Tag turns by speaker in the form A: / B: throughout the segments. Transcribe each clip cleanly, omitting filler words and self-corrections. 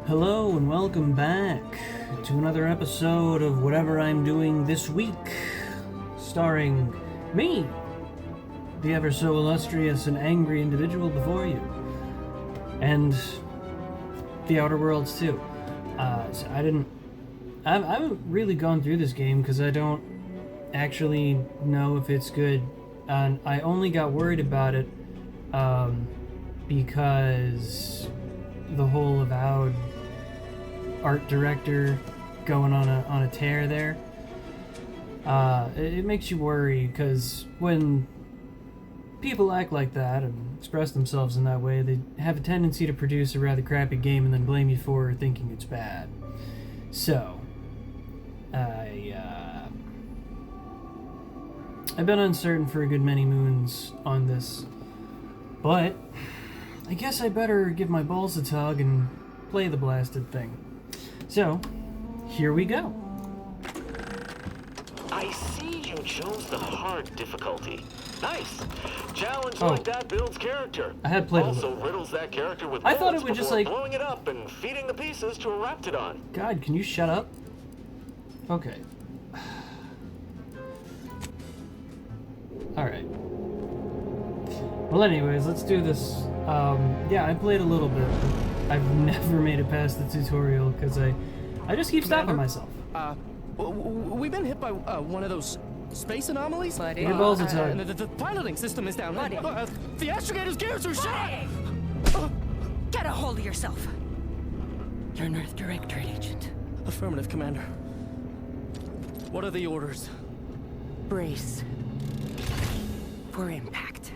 A: Hello and welcome back to another episode of whatever I'm doing this week, starring me, the ever so illustrious and angry individual before you, and the Outer Worlds too. So I haven't really gone through this game because I don't actually know if it's good, and I only got worried about it because the whole Avowed art director going on a tear there. It makes you worry because when people act like that and express themselves in that way, they have a tendency to produce a rather crappy game and then blame you for thinking it's bad. So, I've been uncertain for a good many moons on this, but I guess I better give my balls a tug and play the blasted thing. So, here we go.
B: I see you chose the hard difficulty. Nice. Challenge like that builds character.
A: I had played
B: also riddles that character with
A: I thought it
B: bullets
A: would just
B: before
A: like
B: blowing it up and feeding the pieces to a Raptidon.
A: God, can you shut up? Okay. Alright. Well, anyways, let's do this. Yeah, I played a little bit. I've never made it past the tutorial because I just keep stopping myself.
C: We've been hit by one of those space anomalies.
A: Your balls are tight.
C: The piloting system is down. The astrogator's gears are shot.
D: Get a hold of yourself. You're an Earth Directorate agent.
C: Affirmative, Commander. What are the orders?
D: Brace for impact.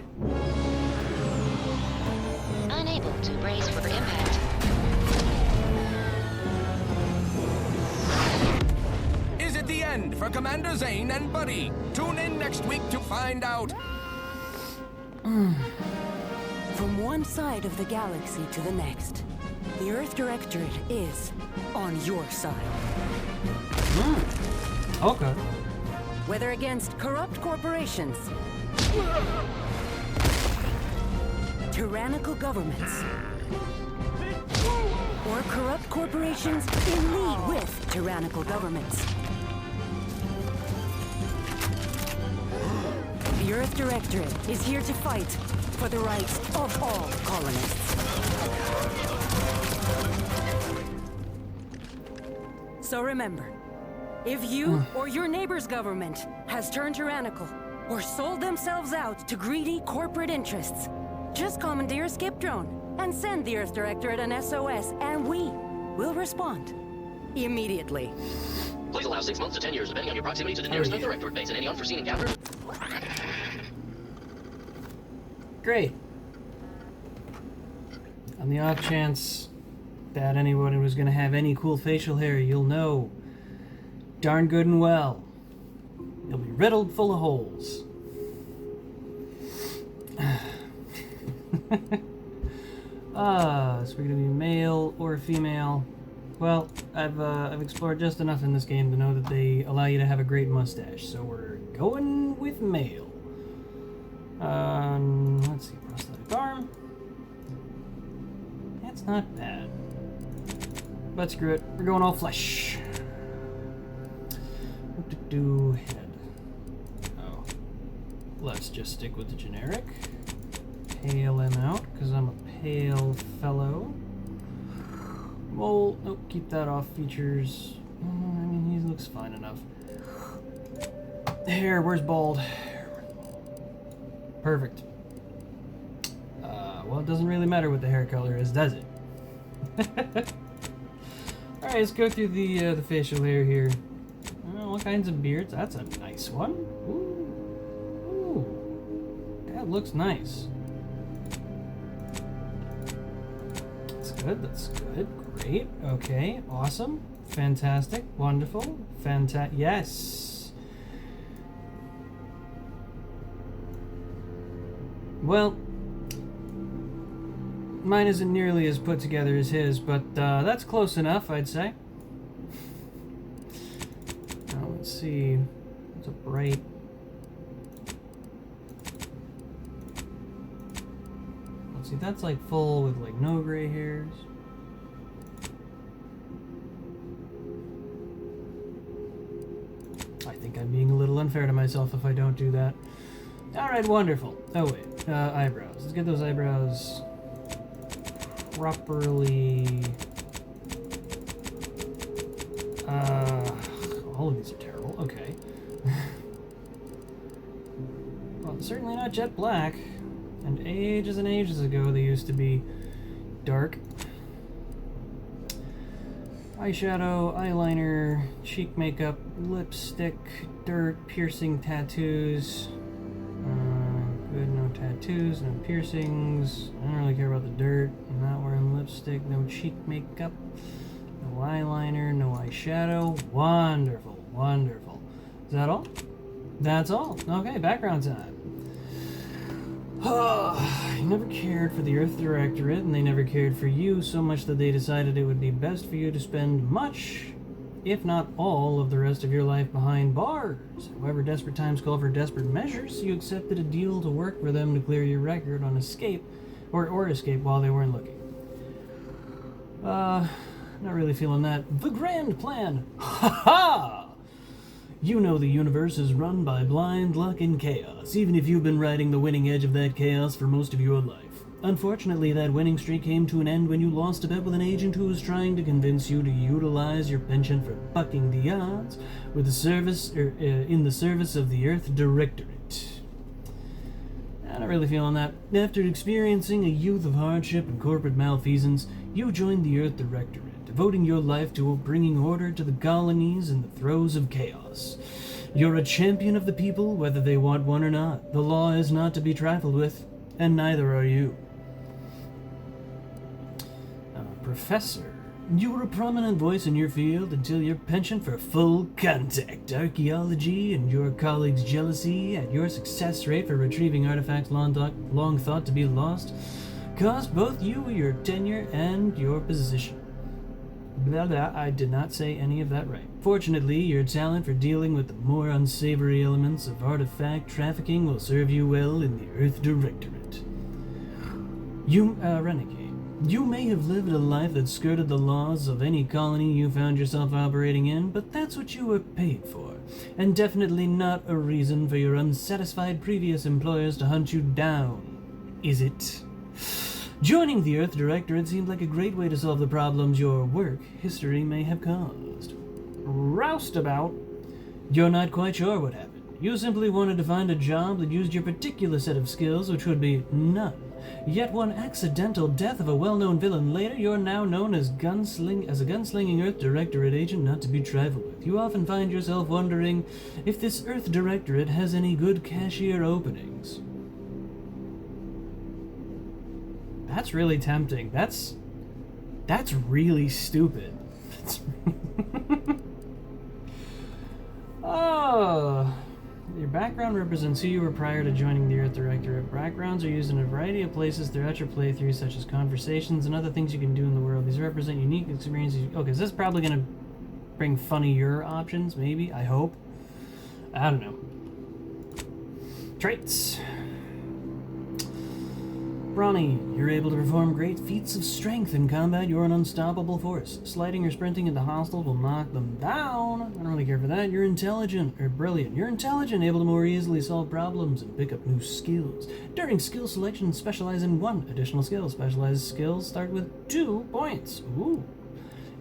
E: Unable to brace for impact.
F: Is it the end for Commander Zane and Buddy? Tune in next week to find out.
D: From one side of the galaxy to the next, the Earth Directorate is on your side.
A: Okay.
D: Whether against corrupt corporations, tyrannical governments, or corrupt corporations in league with tyrannical governments. The Earth Directorate is here to fight for the rights of all colonists. So remember, if you or your neighbor's government has turned tyrannical or sold themselves out to greedy corporate interests, just commandeer a skip drone and send the Earth Directorate an SOS, and we will respond immediately.
G: Please allow 6 months to 10 years, depending on your proximity to the nearest Earth Directorate base and any unforeseen encounter.
A: Great. On the off chance that anyone was going to have any cool facial hair, you'll know darn good and well you'll be riddled full of holes. So we're going to be male or female. Well, I've explored just enough in this game to know that they allow you to have a great mustache, so we're going with male. Let's see, prosthetic arm. That's not bad. But screw it, we're going all flesh. What to do head? Oh, let's just stick with the generic. Pale him out, because I'm a pale fellow. Mole, nope, keep that off. Features, I mean, he looks fine enough. Hair, where's bald? Perfect. Well, it doesn't really matter what the hair color is, does it? Alright, let's go through the facial hair here. All kinds of beards. That's a nice one. Ooh. That looks nice. That's good, that's good. Great. Okay, awesome. Fantastic. Wonderful. Yes! Well, mine isn't nearly as put together as his, but that's close enough, I'd say. Now, let's see. It's a bright... Let's see, that's like full with like no gray hairs. unfair to myself if I don't do that. Alright, wonderful. Oh wait, eyebrows. Let's get those eyebrows properly... all of these are terrible. Okay. Well, certainly not jet black. And ages ago they used to be dark. Eyeshadow, eyeliner, cheek makeup, lipstick, dirt, piercing, tattoos. Good, no tattoos, no piercings. I don't really care about the dirt. I'm not wearing lipstick, no cheek makeup, no eyeliner, no eyeshadow. Wonderful, wonderful. Is that all? That's all. Okay, background time. I never cared for the Earth Directorate, and they never cared for you so much that they decided it would be best for you to spend much, if not all, of the rest of your life behind bars. However, desperate times call for desperate measures, so you accepted a deal to work for them to clear your record on escape, or escape while they weren't looking. Not really feeling that. The grand plan! Ha ha! You know the universe is run by blind luck and chaos, even if you've been riding the winning edge of that chaos for most of your life. Unfortunately, that winning streak came to an end when you lost a bet with an agent who was trying to convince you to utilize your penchant for bucking the odds with the service, in the service of the Earth Directorate. I'm not really feeling that. After experiencing a youth of hardship and corporate malfeasance, you joined the Earth Directorate, devoting your life to bringing order to the colonies in the throes of chaos. You're a champion of the people, whether they want one or not. The law is not to be trifled with, and neither are you. Professor, you were a prominent voice in your field until your penchant for full contact archaeology and your colleagues' jealousy at your success rate for retrieving artifacts long thought to be lost caused both you, your tenure, and your position. Blah, blah, I did not say any of that right. Fortunately, your talent for dealing with the more unsavory elements of artifact trafficking will serve you well in the Earth Directorate. You, Renegade, you may have lived a life that skirted the laws of any colony you found yourself operating in, but that's what you were paid for, and definitely not a reason for your unsatisfied previous employers to hunt you down, is it? Joining the Earth Directorate seemed like a great way to solve the problems your work history may have caused. Roustabout, you're not quite sure what happened. You simply wanted to find a job that used your particular set of skills, which would be none. Yet one accidental death of a well-known villain later, you're now known as a gunslinging Earth Directorate agent not to be trifled with. You often find yourself wondering if this Earth Directorate has any good cashier openings. That's really tempting. That's really stupid. Oh, your background represents who you were prior to joining the Earth Directorate. Backgrounds are used in a variety of places throughout your playthrough, such as conversations and other things you can do in the world. These represent unique experiences. Okay, is this probably going to bring funnier options? Maybe? I hope. I don't know. Traits. Brawny, you're able to perform great feats of strength in combat. You're an unstoppable force. Sliding or sprinting into hostiles will knock them down. I don't really care for that. You're intelligent, or brilliant. You're intelligent, able to more easily solve problems and pick up new skills. During skill selection, specialize in one additional skill. Specialized skills start with 2 points. Ooh.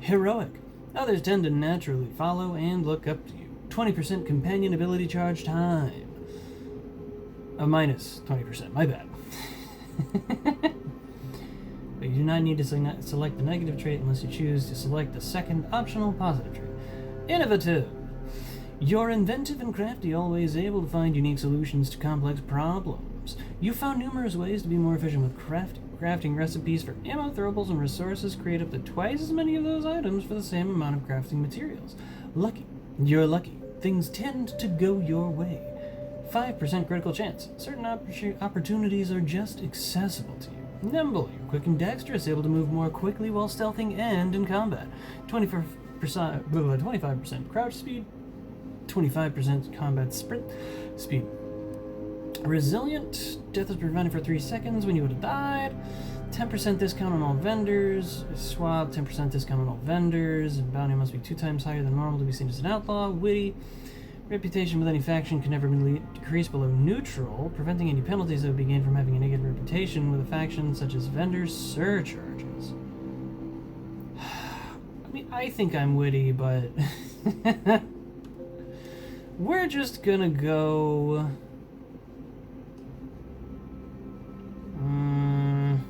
A: Heroic. Others tend to naturally follow and look up to you. 20% companion ability charge time. Minus 20%, my bad. But you do not need to select the negative trait unless you choose to select a second optional positive trait. Innovative. You're inventive and crafty, always able to find unique solutions to complex problems. You found numerous ways to be more efficient with crafting recipes for ammo, throwables, and resources. Create up to twice as many of those items for the same amount of crafting materials. Lucky. You're lucky. Things tend to go your way. 5% critical chance. Certain opportunities are just accessible to you. Nimble. You're quick and dexterous, able to move more quickly while stealthing and in combat. 25% crouch speed. 25% combat sprint speed. Resilient. Death is prevented for 3 seconds when you would have died. 10% discount on all vendors. Swab. 10% discount on all vendors. Bounty must be 2 times higher than normal to be seen as an outlaw. Witty. Reputation with any faction can never be decreased below neutral, preventing any penalties that would be gained from having a negative reputation with a faction such as vendor surcharges. I mean, I think I'm witty, but we're just gonna go... I'm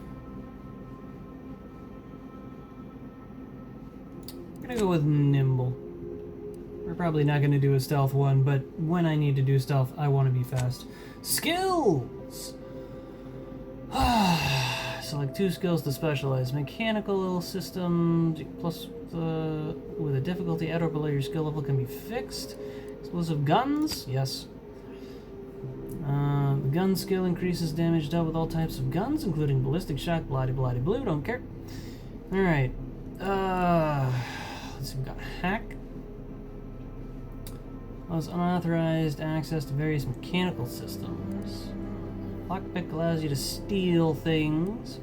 A: gonna go with nimble. We're probably not gonna do a stealth one, but when I need to do stealth, I want to be fast. Skills! Select 2 skills to specialize. Mechanical system, plus with a difficulty at or below your skill level can be fixed. Explosive guns, yes. The gun skill increases damage dealt with all types of guns, including ballistic shock, bloody blue, don't care. Alright. Let's see, we've got hack. Allows unauthorized access to various mechanical systems. Lockpick allows you to steal things.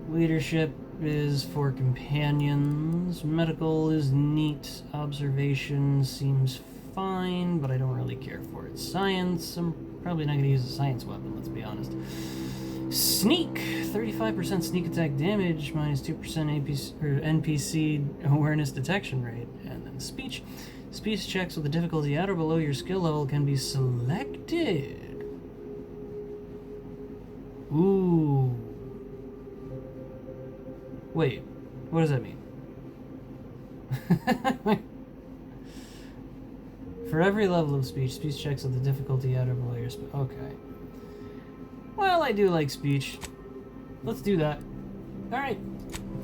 A: Leadership is for companions. Medical is neat. Observation seems fine, but I don't really care for it. Science, I'm probably not going to use a science weapon, let's be honest. Sneak, 35% sneak attack damage, minus 2% NPC awareness detection rate. And then speech. Speech checks with a difficulty at or below your skill level can be selected. Ooh. Wait, what does that mean? For every level of speech checks with the difficulty at or below your skill. Okay. Well, I do like speech. Let's do that. Alright.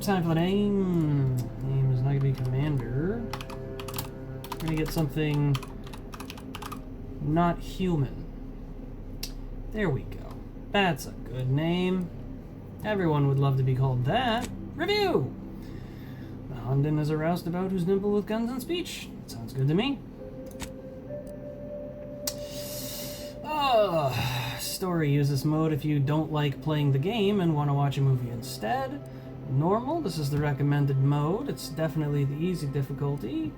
A: Time for the name. Name is not going to be commander. We're going to get something not human. There we go. That's a good name. Everyone would love to be called that. Review! The Honden is a roustabout who's nimble with guns and speech. Sounds good to me. Story. Use this mode if you don't like playing the game and want to watch a movie instead. Normal. This is the recommended mode. It's definitely the easy difficulty.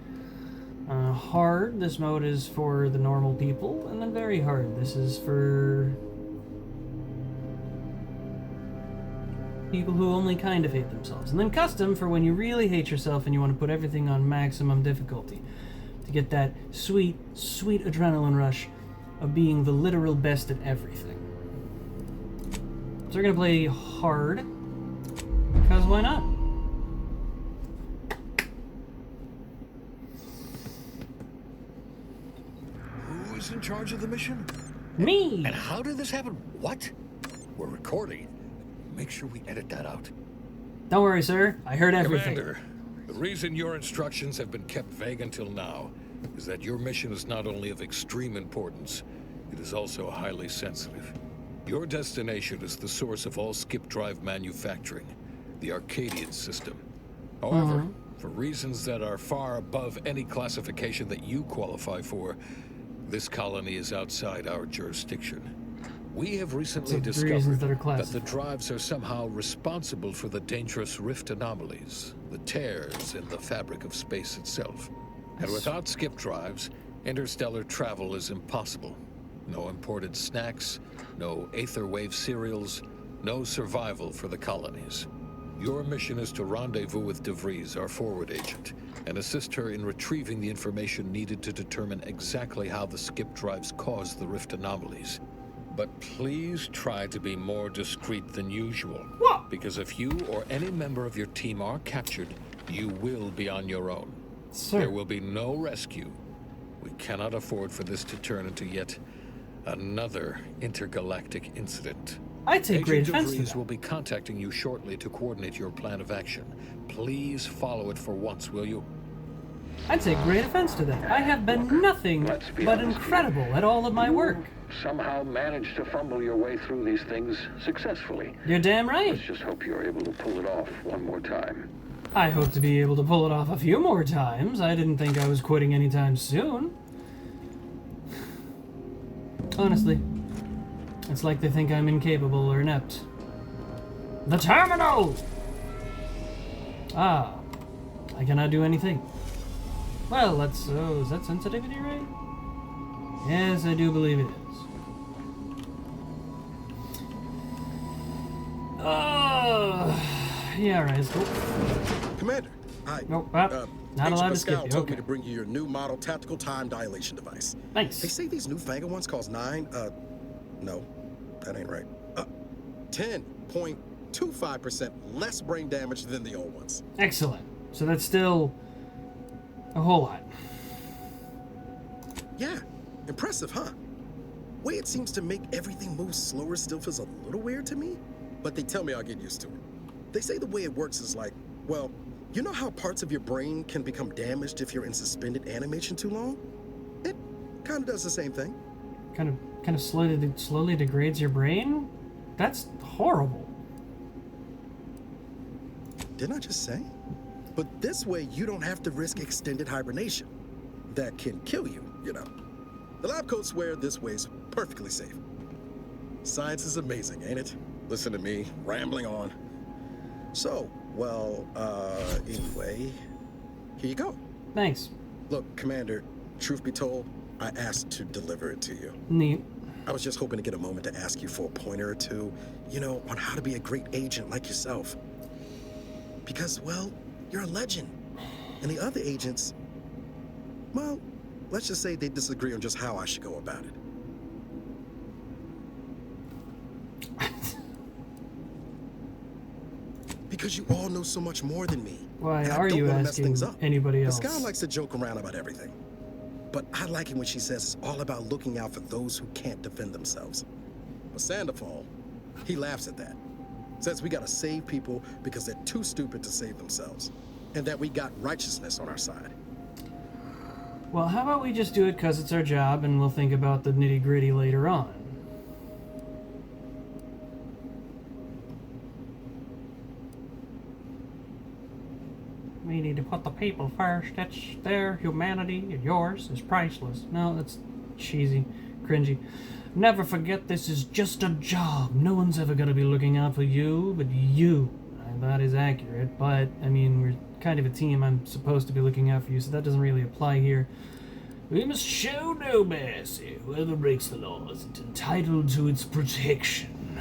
A: Hard. This mode is for the normal people. And then very hard. This is for people who only kind of hate themselves. And then custom for when you really hate yourself and you want to put everything on maximum difficulty to get that sweet, sweet adrenaline rush of being the literal best at everything. So we're gonna play hard, because why not?
H: Who is in charge of the mission?
A: Me!
H: And how did this happen? What? We're recording. Make sure we edit that out.
A: Don't worry, sir. I heard everything.
H: Commander, the reason your instructions have been kept vague until now is that your mission is not only of extreme importance, it is also highly sensitive. Your destination is the source of all skip drive manufacturing, the Arcadian system. However, for reasons that are far above any classification that you qualify for, this colony is outside our jurisdiction. We have recently discovered that the drives are somehow responsible for the dangerous rift anomalies, the tears in the fabric of space itself. And without skip drives, interstellar travel is impossible. No imported snacks, no Aether Wave cereals, no survival for the colonies. Your mission is to rendezvous with DeVries, our forward agent, and assist her in retrieving the information needed to determine exactly how the skip drives cause the rift anomalies. But please try to be more discreet than usual.
A: What?
H: Because if you or any member of your team are captured, you will be on your own.
A: Sir.
H: There will be no rescue. We cannot afford for this to turn into yet another intergalactic incident.
A: I take great
H: Agent
A: offense to
H: DeVries
A: that.
H: will be contacting you shortly to coordinate your plan of action. Please follow it for once, will you?
A: I take great offense to that. I have been nothing but incredible at all of my work.
I: Somehow managed to fumble your way through these things successfully.
A: You're damn right.
I: Let's just hope you're able to pull it off one more time.
A: I hope to be able to pull it off a few more times. I didn't think I was quitting anytime soon. Honestly, it's like they think I'm incapable or inept. The terminal! Ah, I cannot do anything. Well, let's... Oh, is that sensitivity right? Yes, I do believe it is. Yeah, right, let's go.
J: Commander, hi.
A: Nope, not
J: Agent
A: allowed to skip
J: Pascal
A: you,
J: told
A: okay.
J: me to bring you your new model tactical time dilation device.
A: Nice.
J: They say these newfangled ones cause no, that ain't right. 10.25% less brain damage than the old ones.
A: Excellent. So that's still a whole lot.
J: Yeah, impressive, huh? Way it seems to make everything move slower still feels a little weird to me, but they tell me I'll get used to it. They say the way it works is like, well, you know how parts of your brain can become damaged if you're in suspended animation too long? It kind of does the same thing.
A: Kind of slowly degrades your brain? That's horrible.
J: Didn't I just say? But this way, you don't have to risk extended hibernation. That can kill you, you know. The lab coats swear this way's perfectly safe. Science is amazing, ain't it? Listen to me, rambling on. So, well, anyway, here you go.
A: Thanks.
J: Look, Commander, truth be told, I asked to deliver it to you.
A: Neat.
J: I was just hoping to get a moment to ask you for a pointer or two, you know, on how to be a great agent like yourself. Because, well, you're a legend. And the other agents, well, let's just say they disagree on just how I should go about it. Because you all know so much more than me.
A: Why
J: and I
A: are
J: don't
A: you
J: wanna mess
A: asking
J: things up.
A: anybody else?
J: Pascal likes to joke around about everything. But I like it when she says it's all about looking out for those who can't defend themselves. But Sandoval, he laughs at that. Says we gotta save people because they're too stupid to save themselves. And that we got righteousness on our side.
A: Well, how about we just do it because it's our job and we'll think about the nitty-gritty later on. We need to put the people first. That's their humanity, and yours is priceless. No, that's cheesy, cringy. Never forget this is just a job. No one's ever going to be looking out for you, but you. And that is accurate, but, I mean, we're kind of a team. I'm supposed to be looking out for you, so that doesn't really apply here. We must show no mercy. Whoever breaks the law is entitled to its protection.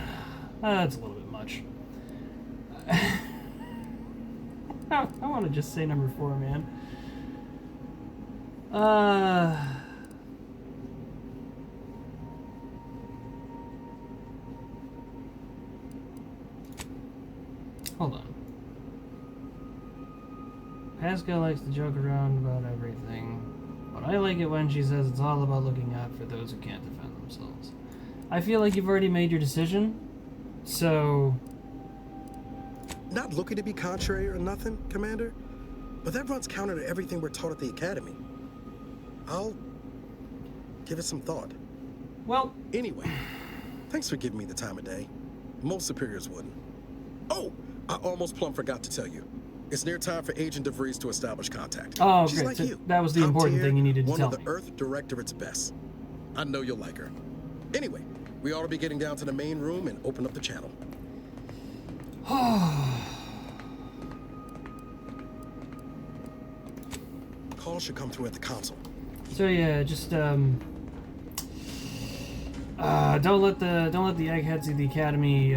A: That's a little bit much. I want to just say number 4, man. Hold on. Pascal likes to joke around about everything, but I like it when she says it's all about looking out for those who can't defend themselves. I feel like you've already made your decision, so...
J: Not looking to be contrary or nothing, Commander, but that runs counter to everything we're taught at the Academy. I'll give it some thought.
A: Well...
J: Anyway, thanks for giving me the time of day. Most superiors wouldn't. Oh, I almost plumb forgot to tell you. It's near time for Agent DeVries to establish contact.
A: Oh,
J: She's
A: great.
J: like
A: So
J: you.
A: that was the
J: Top
A: important
J: tier,
A: thing you needed to tell
J: One of
A: me.
J: the Earth Directorate's best. I know you'll like her. Anyway, we ought to be getting down to the main room and open up the channel. Call should come through at the console.
A: So yeah, just don't let the eggheads of the Academy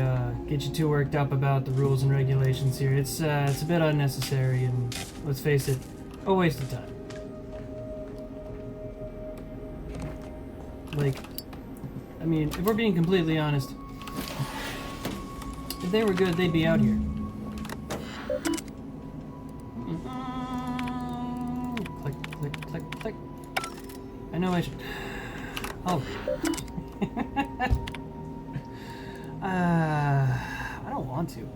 A: get you too worked up about the rules and regulations here. It's a bit unnecessary, and let's face it, a waste of time. Like, I mean, if we're being completely honest, if they were good, they'd be out here. Click, click, click, click. I know I should. Oh. I don't want to.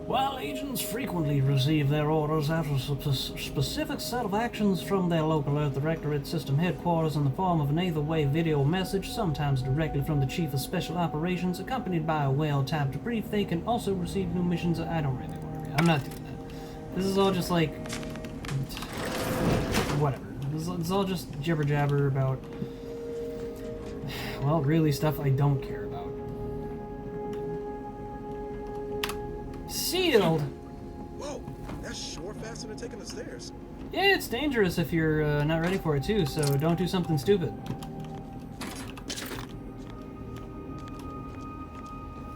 A: While agents frequently receive their orders after a specific set of actions from their local Earth Directorate system headquarters in the form of an either-way video message, sometimes directly from the Chief of Special Operations, accompanied by a well-timed brief, they can also receive new missions. I don't really want to read. I'm not doing that. This is all just like... whatever. This is all just jibber-jabber about... well, really stuff I don't care about. Sealed?
J: Whoa, that's sure faster than taking the stairs.
A: Yeah, it's dangerous if you're not ready for it too, so don't do something stupid.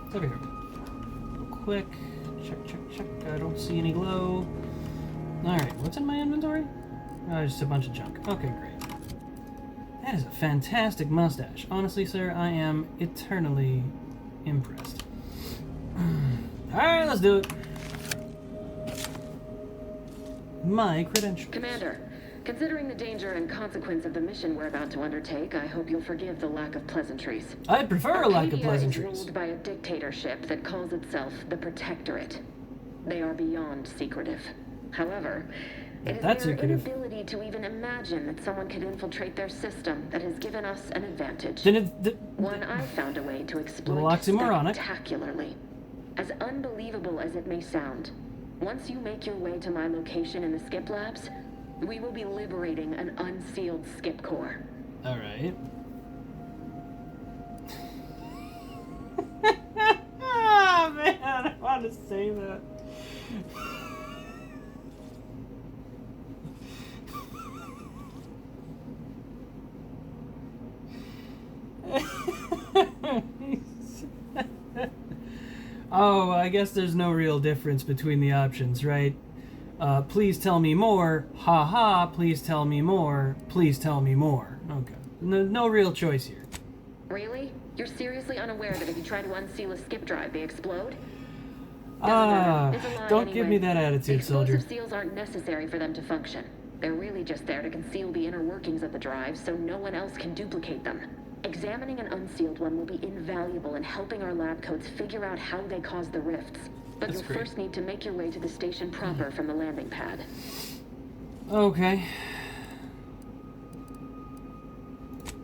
A: It's over here. Real quick. Check. I don't see any glow. Alright, what's in my inventory? Oh, just a bunch of junk. Okay, great. That is a fantastic mustache. Honestly, sir, I am eternally impressed. Alright, let's do it. My credentials.
K: Commander, considering the danger and consequence of the mission we're about to undertake, I hope you'll forgive the lack of pleasantries.
A: I prefer a lack of
K: Arcadia
A: pleasantries.
K: is ruled by a dictatorship that calls itself the Protectorate. They are beyond secretive. However, it is
A: That's
K: their
A: secretive.
K: inability to even imagine that someone could infiltrate their system that has given us an advantage. One I found a way to exploit
A: oxymoronic.
K: spectacularly. As unbelievable as it may sound, once you make your way to my location in the Skip Labs, we will be liberating an unsealed Skip core.
A: Alright. Oh man, I want to say that. Oh, I guess there's no real difference between the options, right? Please tell me more. Ha ha, please tell me more. Please tell me more. Okay. No real choice here.
K: Really? You're seriously unaware that if you try to unseal a skip drive, they explode?
A: Don't give me that attitude, soldier.
K: Explosive seals aren't necessary for them to function. They're really just there to conceal the inner workings of the drive so no one else can duplicate them. Examining an unsealed one will be invaluable in helping our lab coats figure out how they caused the rifts. But
A: That's
K: you'll
A: great.
K: first need to make your way to the station proper from the landing pad.
A: Okay.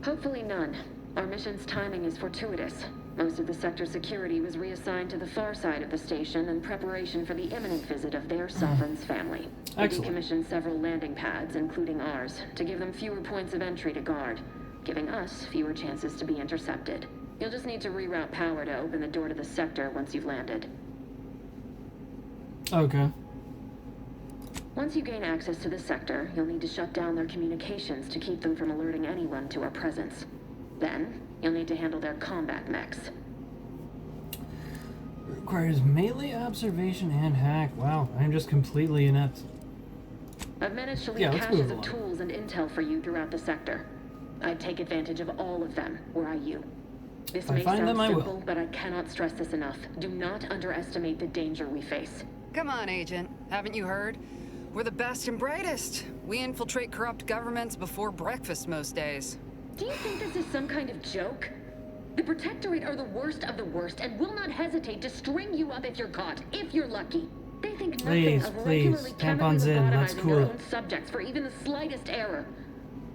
K: Hopefully none. Our mission's timing is fortuitous. Most of the sector security was reassigned to the far side of the station in preparation for the imminent visit of their sovereign's family. We
A: Excellent.
K: decommissioned several landing pads, including ours, to give them fewer points of entry to guard, giving us fewer chances to be intercepted. You'll just need to reroute power to open the door to the sector once you've landed.
A: Okay.
K: Once you gain access to the sector, you'll need to shut down their communications to keep them from alerting anyone to our presence. Then, you'll need to handle their combat mechs.
A: Requires melee observation and hack. Wow, I'm just completely inept.
K: I've managed to leave
A: Yeah, let's
K: caches
A: move
K: of
A: along.
K: tools and intel for you throughout the sector. I'd take advantage of all of them, were I you. This
A: If I
K: may
A: find
K: sound
A: them, I will.
K: simple, but I cannot stress this enough. Do not underestimate the danger we face.
L: Come on, Agent. Haven't you heard? We're the best and brightest. We infiltrate corrupt governments before breakfast most days.
K: Do you think this is some kind of joke? The Protectorate are the worst of the worst and will not hesitate to string you up if you're caught, if you're lucky. They think nothing
A: Please,
K: of
A: please,
K: regularly
A: tampons
K: chemically
A: in, let's
K: lobotomizing
A: cool
K: their
A: it.
K: own subjects for even the slightest error.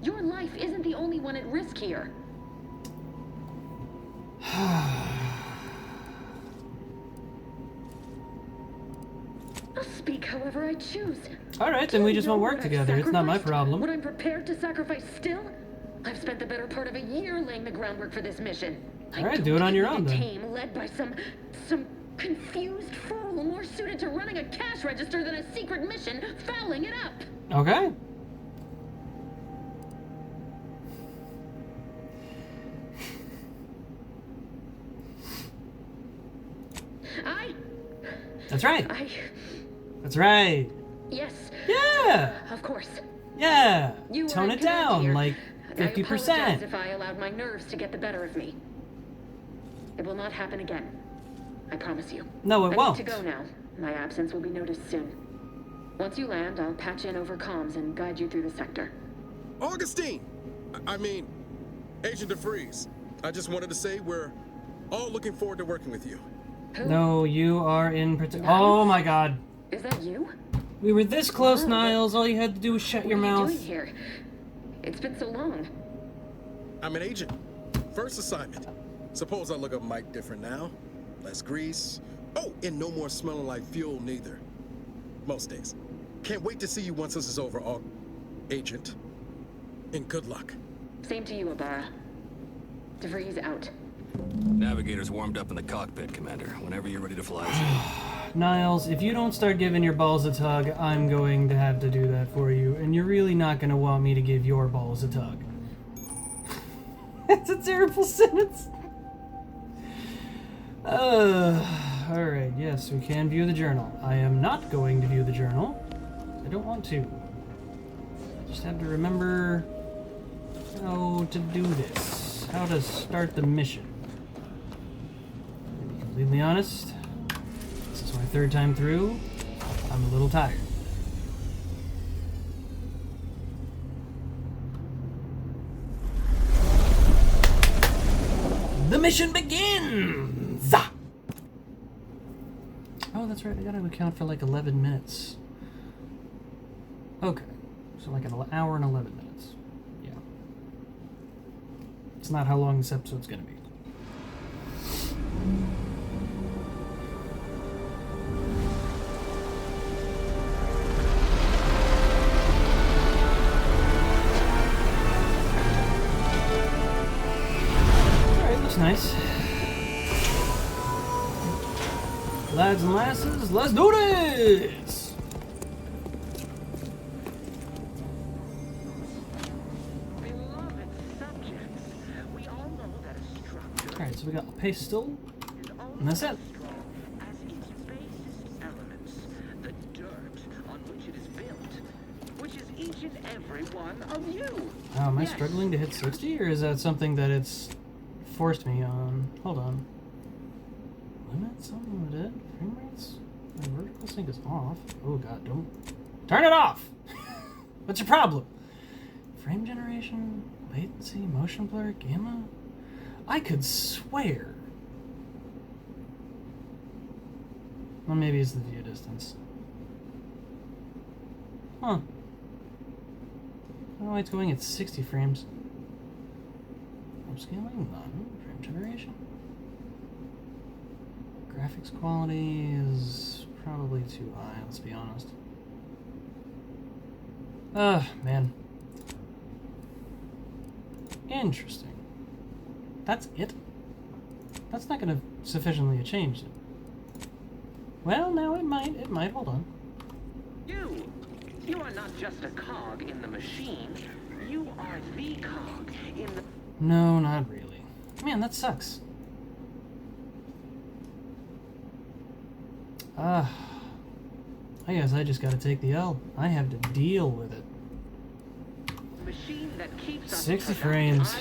K: Your life isn't the only one at risk here. I'll speak however I choose.
A: Alright, then we just won't
K: Know
A: work
K: what I've
A: together. It's not my
K: sacrificed?
A: problem.
K: What I'm prepared to sacrifice still? I've spent the better part of a year laying the groundwork for this mission.
A: Alright, do it on your own then.
K: Team led by some confused fool more suited to running a cash register than a secret mission, fouling it up.
A: Okay. That's right. That's right.
K: Yes.
A: Yeah.
K: Of course.
A: Yeah.
K: You
A: Tone
K: are
A: it
K: in command
A: down,
K: here.
A: like
K: I apologize
A: 50%.
K: if I allowed my nerves to get the better of me. It will not happen again. I promise you.
A: No, it
K: I
A: won't.
K: need to go now. My absence will be noticed soon. Once you land, I'll patch in over comms and guide you through the sector.
J: Augustine! I mean, Agent DeFreeze. I just wanted to say we're all looking forward to working with you.
A: No, you are in Oh my god.
K: Is that you?
A: We were this close,
K: Oh,
A: Niles. All you had to do was shut your
K: What are you
A: mouth.
K: doing here? It's been so long.
J: I'm an agent. First assignment. Suppose I look a mite different now. Less grease. Oh, and no more smelling like fuel neither. Most days. Can't wait to see you once this is over, Agent. And good luck.
K: Same to you, Abara. DeVries out.
C: Navigator's warmed up in the cockpit, Commander. Whenever you're ready to fly us in.
A: Niles, if you don't start giving your balls a tug, I'm going to have to do that for you, and you're really not going to want me to give your balls a tug. That's a terrible sentence. Alright, yes, we can view the journal. I am not going to view the journal. I don't want to. I just have to remember how to do this. How to start the mission. To be completely honest, this is my third time through. I'm a little tired. The mission begins! Oh, that's right, I gotta account for like 11 minutes. Okay, so like an hour and 11 minutes. Yeah. It's not how long this episode's gonna be. Nice. Lads and lasses, let's do this! Alright, so we got a pastel, and that's it. Oh, am I struggling to hit 60, or is that something that it's forced me on? Hold on. Limits unlimited. Frame rates? My vertical sync is off. Oh god, don't turn it off! What's your problem? Frame generation, latency, motion blur, gamma? I could swear. Well, maybe it's the view distance. Huh. I don't know why it's going at 60 frames. Upscaling? None. Frame generation? Graphics quality is probably too high, let's be honest. Man. Interesting. That's it? That's not gonna sufficiently change it. Well, now it might, hold on.
M: You are not just a cog in the machine, you are the cog in the...
A: No, not really. Man, that sucks. I guess I just gotta take the L. I have to deal with it. 60 frames.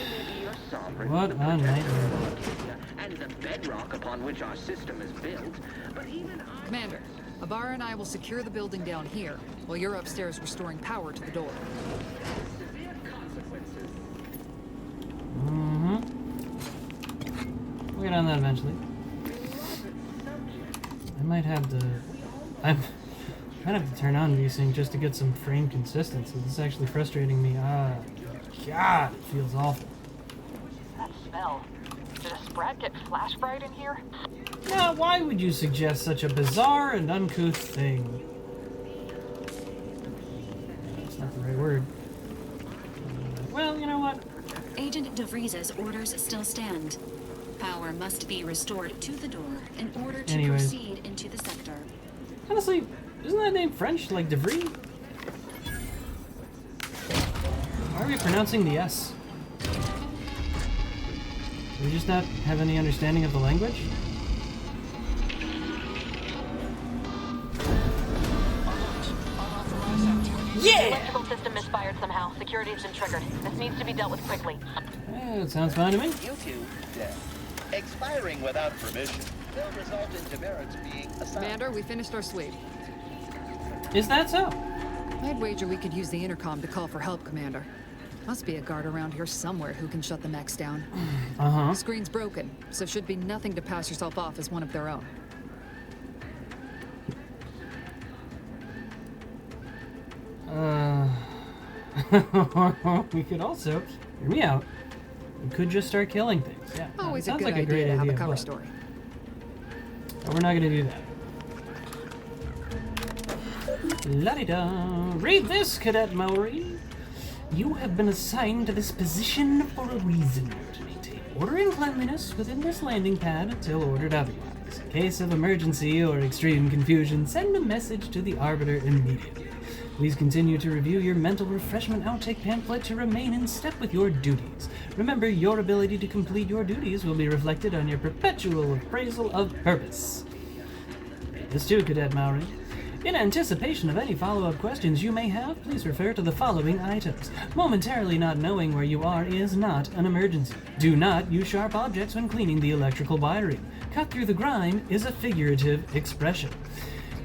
A: What a nightmare.
M: And the bedrock upon which our system is built, but even
L: Commander, Ibarra and I will secure the building down here, while you're upstairs restoring power to the door.
A: We'll get on that eventually. I might have to... I might have to turn on VSync just to get some frame consistency. This is actually frustrating me. God, it feels awful.
N: That smell. Did a sprat get flash fried in here?
A: Now, why would you suggest such a bizarre and uncouth thing? That's not the right word. Well, you know what?
O: Agent DeVries's orders still stand. Power must be restored to the door in order to proceed into the sector.
A: Honestly, isn't that name French, like DeVries? Why are we pronouncing the S? Do we just not have any understanding of the language?
N: Yeah! The electrical system misfired somehow. Security has been triggered. This needs to be dealt with quickly.
A: Yeah, it sounds fine to me.
P: You two, dead. Expiring without permission will result in demerits being assigned.
L: Commander, we finished our sweep.
A: Is that so?
L: I'd wager we could use the intercom to call for help, Commander. Must be a guard around here somewhere who can shut the mechs down.
A: Uh-huh.
L: Screen's broken, so should be nothing to pass yourself off as one of their own.
A: We could also, hear me out, we could just start killing things. Yeah,
L: Always a
A: sounds
L: good
A: like a great
L: idea to have
A: idea,
L: a cover
A: but
L: story.
A: we're not going to do that. La-di-da. Read this, Cadet Mallory. You have been assigned to this position for a reason. To maintain order and cleanliness within this landing pad until ordered otherwise. facilities. In case of emergency or extreme confusion, send a message to the Arbiter immediately. Please continue to review your mental refreshment outtake pamphlet to remain in step with your duties. Remember, your ability to complete your duties will be reflected on your perpetual appraisal of purpose. This too, Cadet Mowry. In anticipation of any follow-up questions you may have, please refer to the following items. Momentarily not knowing where you are is not an emergency. Do not use sharp objects when cleaning the electrical wiring. Cut through the grime is a figurative expression.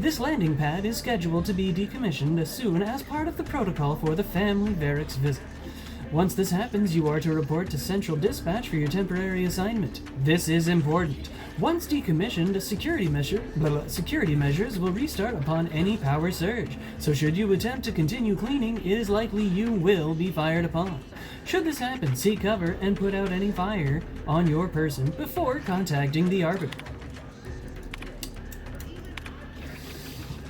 A: This landing pad is scheduled to be decommissioned as soon as part of the protocol for the Family Variks visit. Once this happens, you are to report to Central Dispatch for your temporary assignment. This is important. Once decommissioned, security measures will restart upon any power surge, so should you attempt to continue cleaning, it is likely you will be fired upon. Should this happen, seek cover and put out any fire on your person before contacting the Arbiter.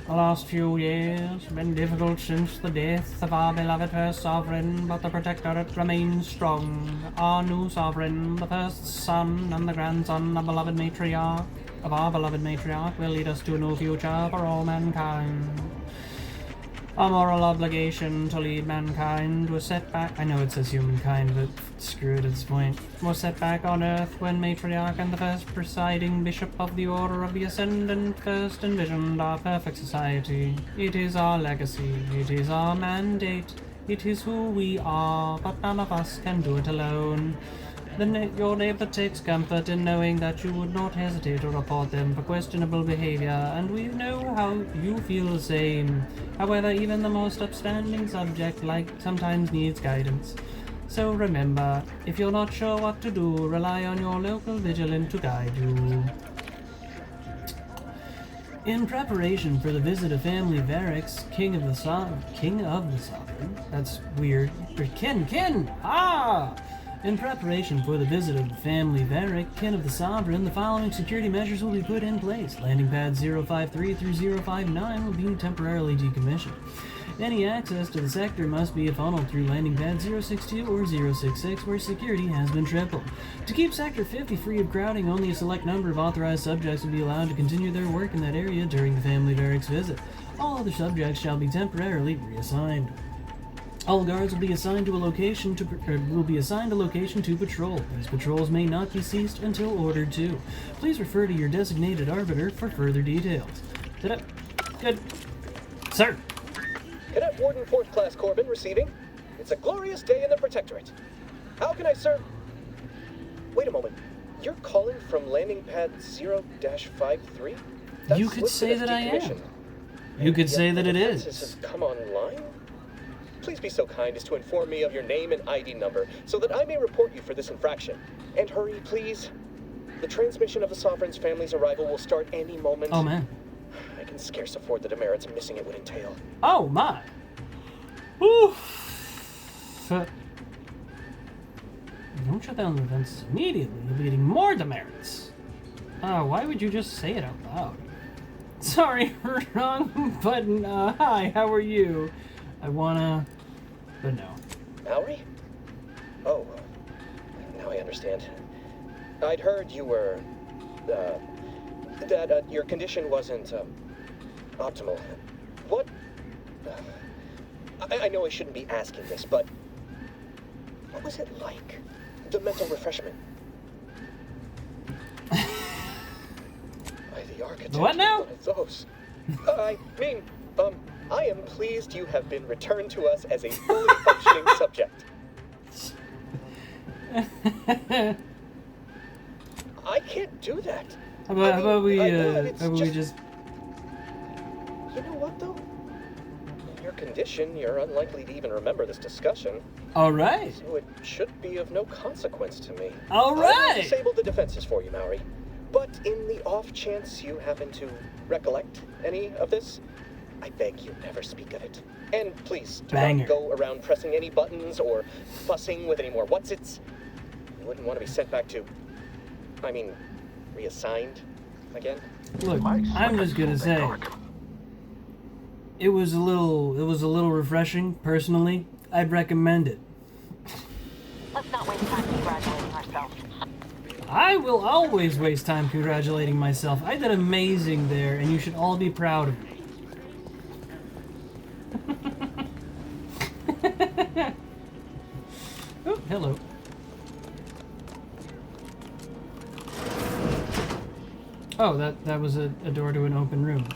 A: The last few years have been difficult since the death of our beloved first sovereign, but the Protectorate remains strong. Our new sovereign, the first son and the grandson of our beloved matriarch, will lead us to a new future for all mankind. Our moral obligation to lead mankind was set back. I know it says humankind, but screw it at this point. Was set back on Earth when Matriarch and the first presiding bishop of the Order of the Ascendant first envisioned our perfect society. It is our legacy. It is our mandate. It is who we are, but none of us can do it alone. Your neighbor takes comfort in knowing that you would not hesitate to report them for questionable behavior, and we know how you feel the same. However, even the most upstanding subject sometimes needs guidance. So remember, if you're not sure what to do, rely on your local vigilant to guide you. In preparation for the visit of Family Variks, King of the Sovereign, that's weird. Kin! Ah! In preparation for the visit of the Family Varik, Kin of the Sovereign, the following security measures will be put in place. Landing pads 053 through 059 will be temporarily decommissioned. Any access to the sector must be funneled through landing pad 062 or 066, where security has been tripled. To keep Sector 50 free of crowding, only a select number of authorized subjects will be allowed to continue their work in that area during the Family Varik's visit. All other subjects shall be temporarily reassigned. All guards will be assigned a location to patrol. These patrols may not be ceased until ordered to. Please refer to your designated arbiter for further details. Good. Sir.
C: Cadet Warden 4th Class Corbin receiving. It's a glorious day in the Protectorate. How can I serve? Wait a moment. You're calling from landing pad 0-53?
A: You could say that I am. You could say that it is.
C: Has come online? Please be so kind as to inform me of your name and ID number so that I may report you for this infraction. And hurry, please. The transmission of the Sovereign's family's arrival will start any moment.
A: Oh, man.
C: I can scarce afford the demerits missing it would entail.
A: Oh, my. Whew. Don't shut down the events immediately. You'll be getting more demerits. Why would you just say it out loud? Sorry, wrong button. Hi, how are you? I wanna... But no.
C: Mallory? Oh, now I understand. I'd heard you were, that your condition wasn't, optimal. What? I know I shouldn't be asking this, but what was it like? The mental refreshment? By the architect.
A: What now?
C: One of those. I mean, I am pleased you have been returned to us as a fully functioning subject. I can't do that.
A: How about we just...
C: You know what, though? In your condition, you're unlikely to even remember this discussion.
A: All right.
C: So it should be of no consequence to me.
A: All right.
C: I'll disable the defenses for you, Mallory. But in the off chance you happen to recollect any of this, I beg you never speak of it. And please, do not go around pressing any buttons or fussing with any more whatsits. You wouldn't want to be sent back to, reassigned again.
A: Look, I'm just gonna say, it was a little refreshing, personally. I'd recommend it.
N: Let's not waste time congratulating ourselves.
A: I will always waste time congratulating myself. I did amazing there, and you should all be proud of me. Oh, hello. Oh, that was a door to an open room.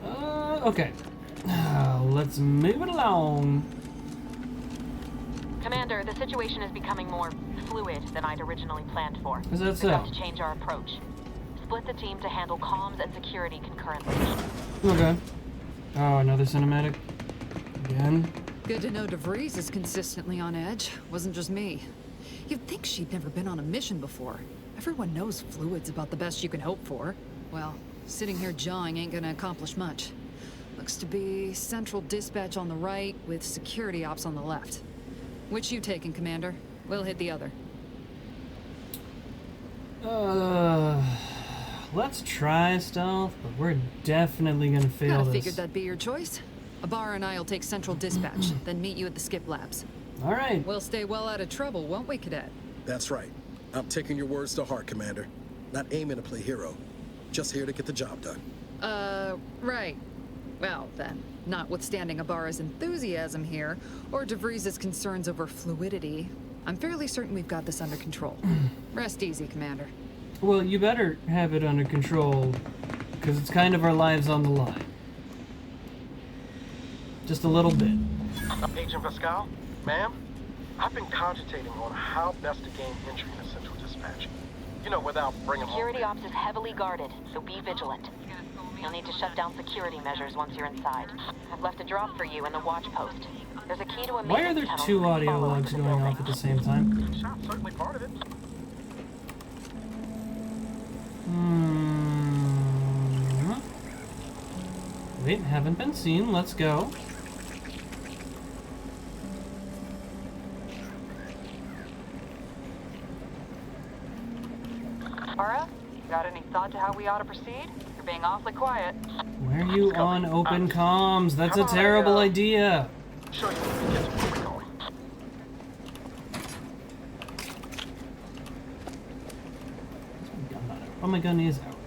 A: Hello. Okay. Let's move it along.
N: Commander, the situation is becoming more fluid than I'd originally planned for.
A: Is that so?
N: We've got to change our approach. Split the team to handle comms and security concurrently.
A: Okay. Oh, another cinematic. Again.
L: Good to know DeVries is consistently on edge. Wasn't just me. You'd think she'd never been on a mission before. Everyone knows fluid's about the best you can hope for. Well, sitting here jawing ain't gonna accomplish much. Looks to be central dispatch on the right with security ops on the left. Which you taking, Commander? We'll hit the other.
A: Let's try stealth, but we're definitely gonna fail this.
L: Figured that'd be your choice. Abar and I'll take central dispatch, then meet you at the skip labs.
A: All right.
L: We'll stay well out of trouble, won't we, Cadet?
J: That's right. I'm taking your words to heart, Commander. Not aiming to play hero. Just here to get the job done.
L: Right. Well, then, notwithstanding Abar's enthusiasm here, or DeVries' concerns over fluidity, I'm fairly certain we've got this under control. Rest easy, Commander.
A: Well, you better have it under control, because it's kind of our lives on the line. Just a little bit.
Q: Agent Pascal, ma'am, I've been cogitating on how best to gain entry into Central Dispatch. You know, without bringing
N: Security ops is heavily guarded, so be vigilant. You'll need to shut down security measures once you're inside. I've left a drop for you in the watch post. There's a key to a
A: Why are there two audio logs going off at the same time?
Q: Certainly part of it.
A: Wait, haven't been seen. Let's go.
R: Ara, got any thought to how we ought to proceed? You're being awfully quiet.
A: Why are you on open comms? That's a terrible idea.
Q: Show you when we get to where we're going.
A: Oh, my gun is out.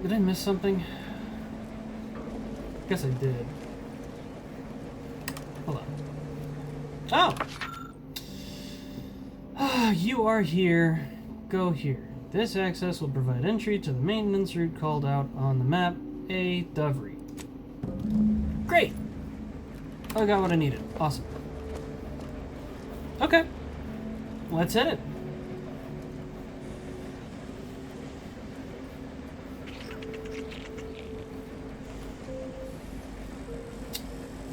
A: Did I miss something? Guess I did. Hold on. Oh! You are here. Go here. This access will provide entry to the maintenance route called out on the map, A. Dovry. Great! I got what I needed. Awesome. Okay. Let's hit it.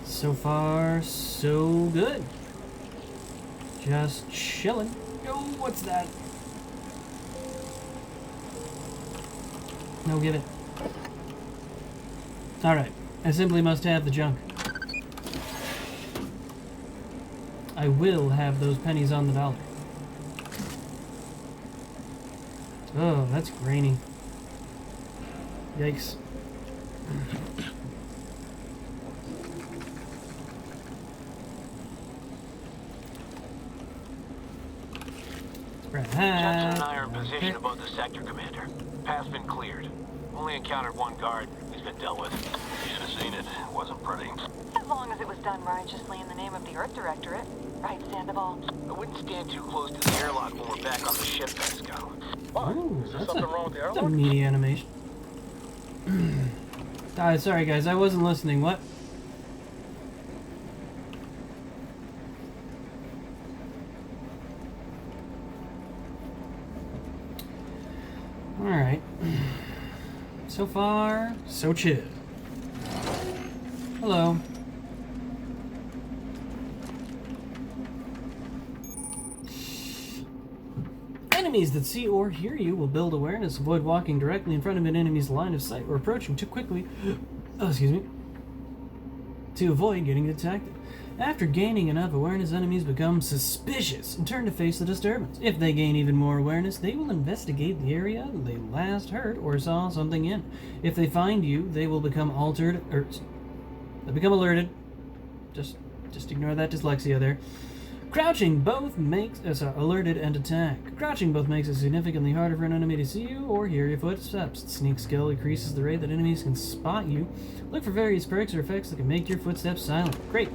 A: So far, so good. Just chilling. Oh, what's that? No, give it. Alright. I simply must have the junk. I will have those pennies on the dollar. Oh, that's grainy. Yikes.
S: Jensen and I are in position above the sector, Commander. Path's been cleared. Only encountered one guard. He's been dealt with. You should have seen it. It wasn't pretty.
N: As long as it was done righteously in the name of the Earth Directorate. Right, Sandoval?
S: I wouldn't stand too close to the airlock when we're back on the ship, Pascal.
A: Ooh, that's a meaty animation. Sorry guys, I wasn't listening. What? Alright. So far, so chill. Hello. Enemies that see or hear you will build awareness. Avoid walking directly in front of an enemy's line of sight or approaching too quickly. Oh, excuse me. To avoid getting detected. After gaining enough awareness, enemies become suspicious and turn to face the disturbance. If they gain even more awareness, they will investigate the area they last heard or saw something in. If they find you, they will become altered or They become alerted. Just ignore that dyslexia there. Crouching both makes alerted and attack. Crouching both makes it significantly harder for an enemy to see you or hear your footsteps. Sneak skill increases the rate that enemies can spot you. Look for various perks or effects that can make your footsteps silent. Great.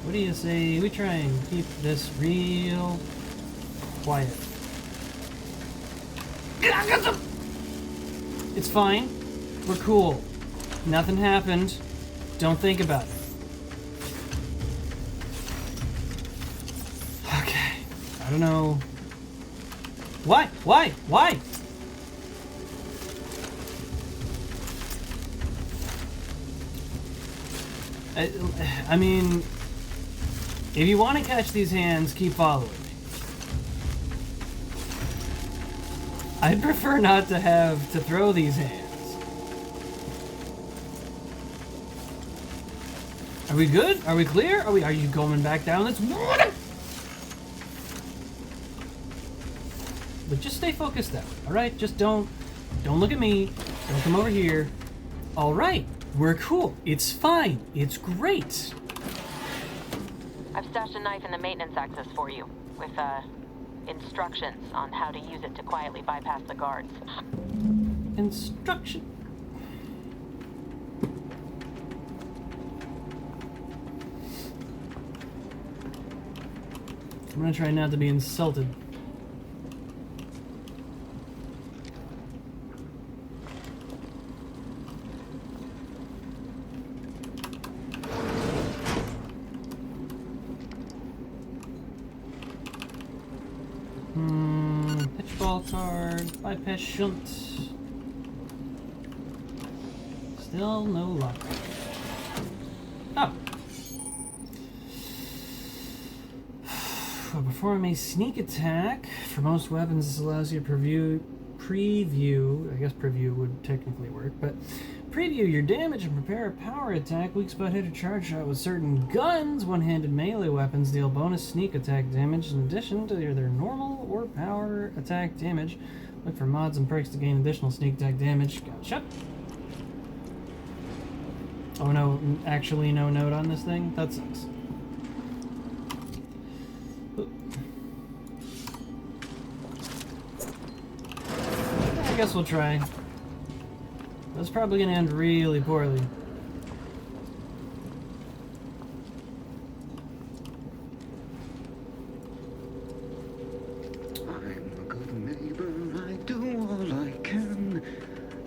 A: What do you say we try and keep this real quiet? It's fine. We're cool. Nothing happened. Don't think about it. Okay. I don't know. Why? Why? Why? I mean, if you want to catch these hands, keep following me. I'd prefer not to have to throw these hands. Are we good? Are we clear? Are you going back down this water? But just stay focused out, alright? Just don't look at me. Don't come over here. Alright, we're cool. It's fine. It's great.
N: I've stashed a knife in the maintenance access for you, with, instructions on how to use it to quietly bypass the guards.
A: Instruction? I'm gonna try not to be insulted. Pitchball card, bypass shunt. Still no luck. Oh. Perform a sneak attack. For most weapons, this allows you to preview, I guess preview would technically work, but preview your damage and prepare a power attack. Weak spot hit or charge shot with certain guns. One-handed melee weapons deal bonus sneak attack damage in addition to either normal or power attack damage. Look for mods and perks to gain additional sneak attack damage. Gotcha. Oh no, actually no note on this thing? That sucks. I guess we'll try. That's probably gonna end really poorly.
T: I'm a good neighbor, I do all I can.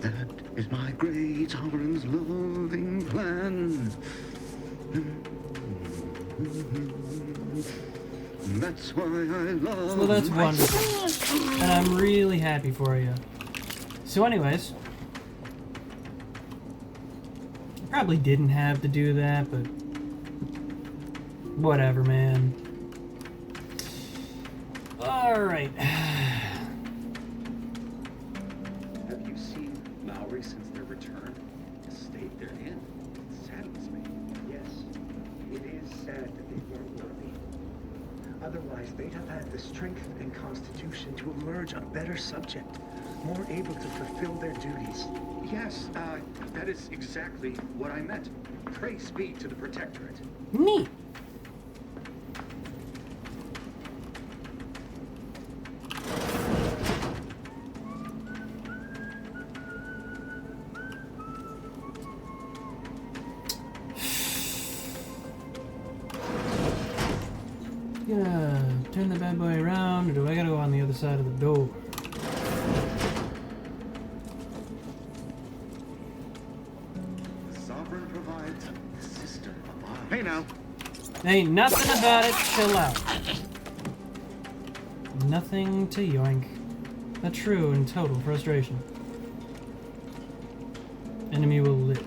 T: That is my great sovereign's loving plan. That's why I love.
A: Well, that's wonderful. And I'm really happy for you. So anyways, probably didn't have to do that, but whatever, man. Alright.
U: Have you seen Maori since their return? The state they're in saddens me.
V: Yes, it is sad that they weren't worthy. Otherwise, they'd have had the strength and constitution to emerge a better subject, more able to fulfill their duties.
U: Yes, that is exactly what I meant. Praise be to the Protectorate.
A: Neat. Gonna turn the bad boy around, or do I gotta go on the other side of the door?
T: Hey now.
A: Ain't nothing about it, chill out. Nothing to yoink. A true and total frustration. Enemy will live.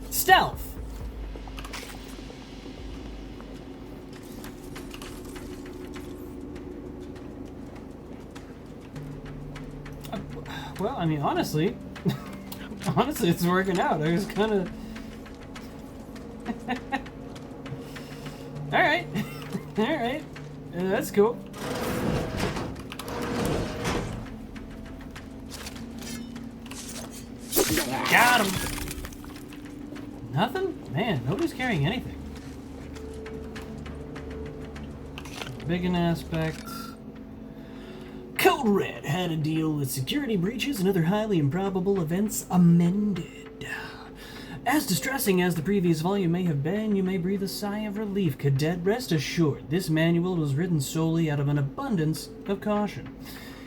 A: Stealth! Well, I mean, honestly, it's working out. I was kind of... Alright. Alright. That's cool. Got him! Nothing? Man, nobody's carrying anything. Big an aspect. Code Red had to deal with security breaches and other highly improbable events amended. As distressing as the previous volume may have been, you may breathe a sigh of relief, Cadet. Rest assured, this manual was written solely out of an abundance of caution.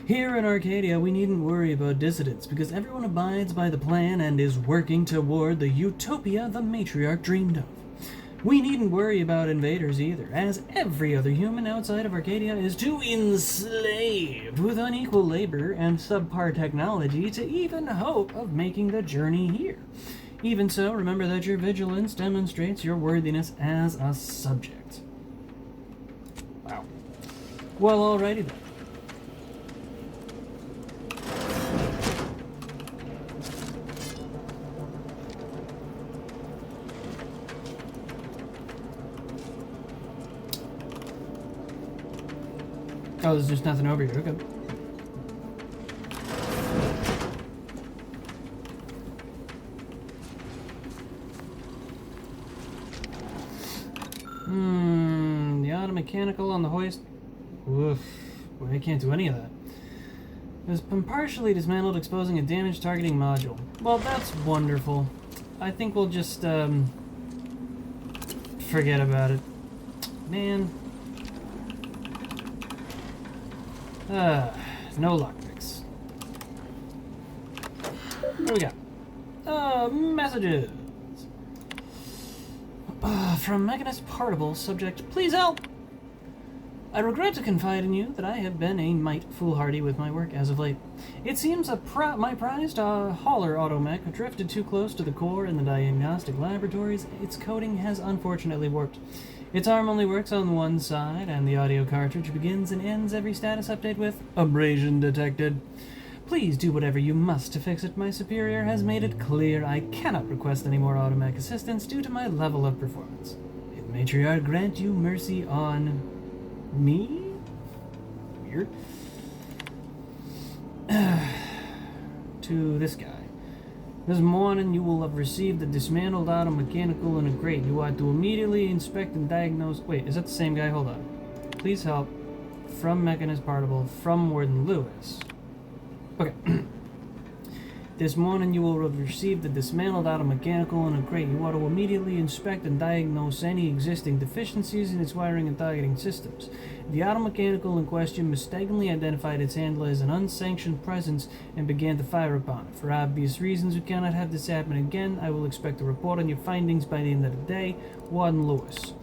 A: Here in Arcadia, we needn't worry about dissidents, because everyone abides by the plan and is working toward the utopia the matriarch dreamed of. We needn't worry about invaders either, as every other human outside of Arcadia is too enslaved with unequal labor and subpar technology to even hope of making the journey here. Even so, remember that your vigilance demonstrates your worthiness as a subject. Wow. Well, alrighty then. Oh, there's just nothing over here. Okay. The auto mechanical on the hoist. Oof. Boy, I can't do any of that. It has been partially dismantled, exposing a damaged targeting module. Well, that's wonderful. I think we'll just, forget about it. Man. No lockpicks. What do we got? Messages. From Mechanist Partible, subject, please help! I regret to confide in you that I have been a mite foolhardy with my work as of late. It seems my prized hauler automech drifted too close to the core in the diagnostic laboratories. Its coating has unfortunately warped. Its arm only works on one side, and the audio cartridge begins and ends every status update with abrasion detected. Please do whatever you must to fix it. My superior has made it clear I cannot request any more automech assistance due to my level of performance. May Matriarch grant you mercy on me? Weird. To this guy. This morning you will have received the dismantled auto mechanical in a crate. You are to immediately inspect and diagnose... Wait, is that the same guy? Hold on. Please help. From Mechanist Partible. From Warden Lewis. Okay. This morning you will have received the dismantled auto mechanical in a crate. You are to immediately inspect and diagnose any existing deficiencies in its wiring and targeting systems. The auto mechanical in question mistakenly identified its handler as an unsanctioned presence and began to fire upon it. For obvious reasons, we cannot have this happen again. I will expect a report on your findings by the end of the day. Warden Lewis.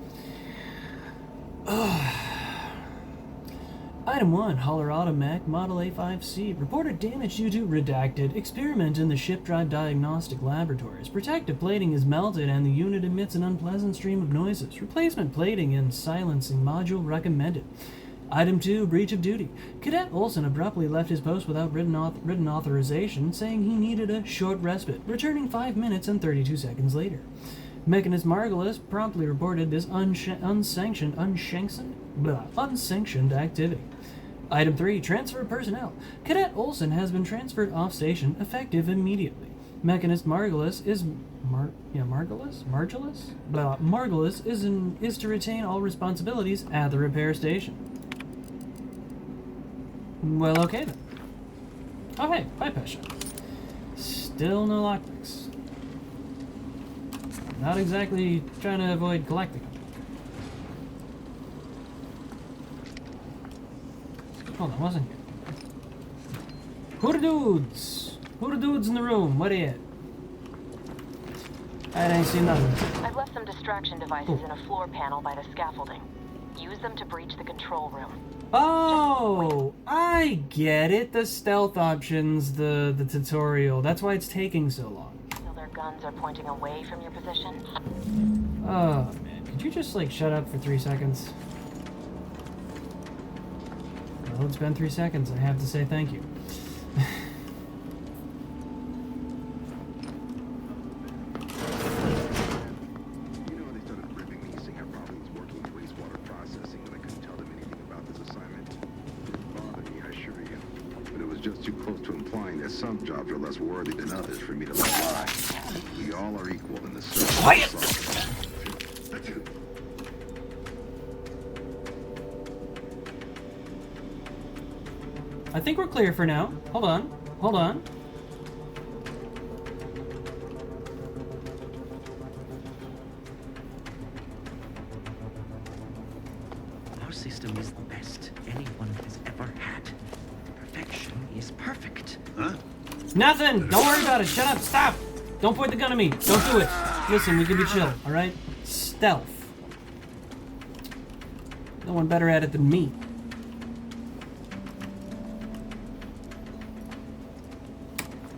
A: Item 1, Hauler Automech, Model A5C. Reported damage due to redacted experiment in the ship drive diagnostic laboratories. Protective plating is melted and the unit emits an unpleasant stream of noises. Replacement plating and silencing module recommended. Item 2, Breach of Duty. Cadet Olson abruptly left his post without written authorization, saying he needed a short respite, returning 5 minutes and 32 seconds later. Mechanist Margulis promptly reported this unsanctioned activity. Item 3, Transfer of Personnel. Cadet Olson has been transferred off-station, effective immediately. Mechanist Margulis is... Margulis is to retain all responsibilities at the repair station. Well, okay then. Oh hey, bye Pesha. Still no lockpicks. Not exactly trying to avoid collecting them. Hold on, wasn't here. Who the dudes? Who the dudes in the room? What are you? I ain't seen nothing.
N: I've left some distraction devices in a floor panel by the scaffolding. Use them to breach the control room.
A: Oh, I get it. The stealth options, the tutorial. That's why it's taking so long.
N: So their guns are pointing away from your position?
A: Oh, man. Could you just, like, shut up for 3 seconds? Well, it's been 3 seconds. I have to say thank you.
B: some jobs are less worthy than others for me to let lie. We all are equal in the service.
A: Quiet! I think we're clear for now. Hold on. Hold on.
E: Our system is the best anyone has ever had. Perfection is perfect.
B: Huh?
A: Nothing! Don't worry about it. Shut up. Stop! Don't point the gun at me. Don't do it. Listen, we can be chill, alright? Stealth. No one better at it than me.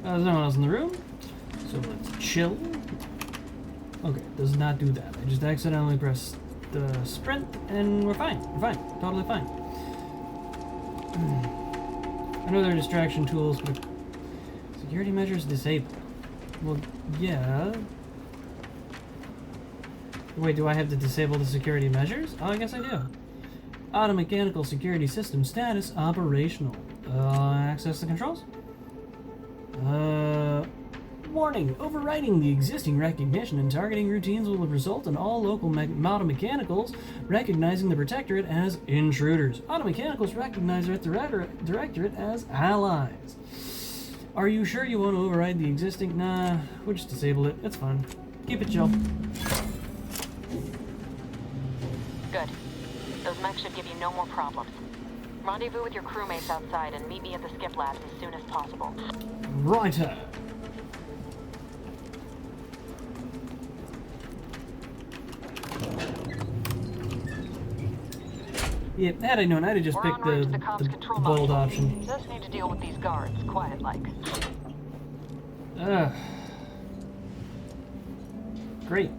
A: There's no one else in the room, so let's chill. Okay, does not do that. I just accidentally pressed the sprint, and we're fine. We're fine. Totally fine. I know there are distraction tools, but security measures disabled. Well, yeah. Wait, do I have to disable the security measures? Oh, I guess I do. Auto mechanical security system status operational. Access the controls? Warning. Overriding the existing recognition and targeting routines will result in all local auto mechanicals recognizing the Protectorate as intruders. Auto mechanicals recognize the Directorate as allies. Are you sure you want to override the existing? Nah, we'll just disable it. It's fine. Keep it chill.
N: Good. Those mechs should give you no more problems. Rendezvous with your crewmates outside and meet me at the skip labs as soon as possible.
A: Righto. Yeah, had I known, I'd have just picked the bold option.
R: Just need to deal with these guards, quiet-like.
A: Great.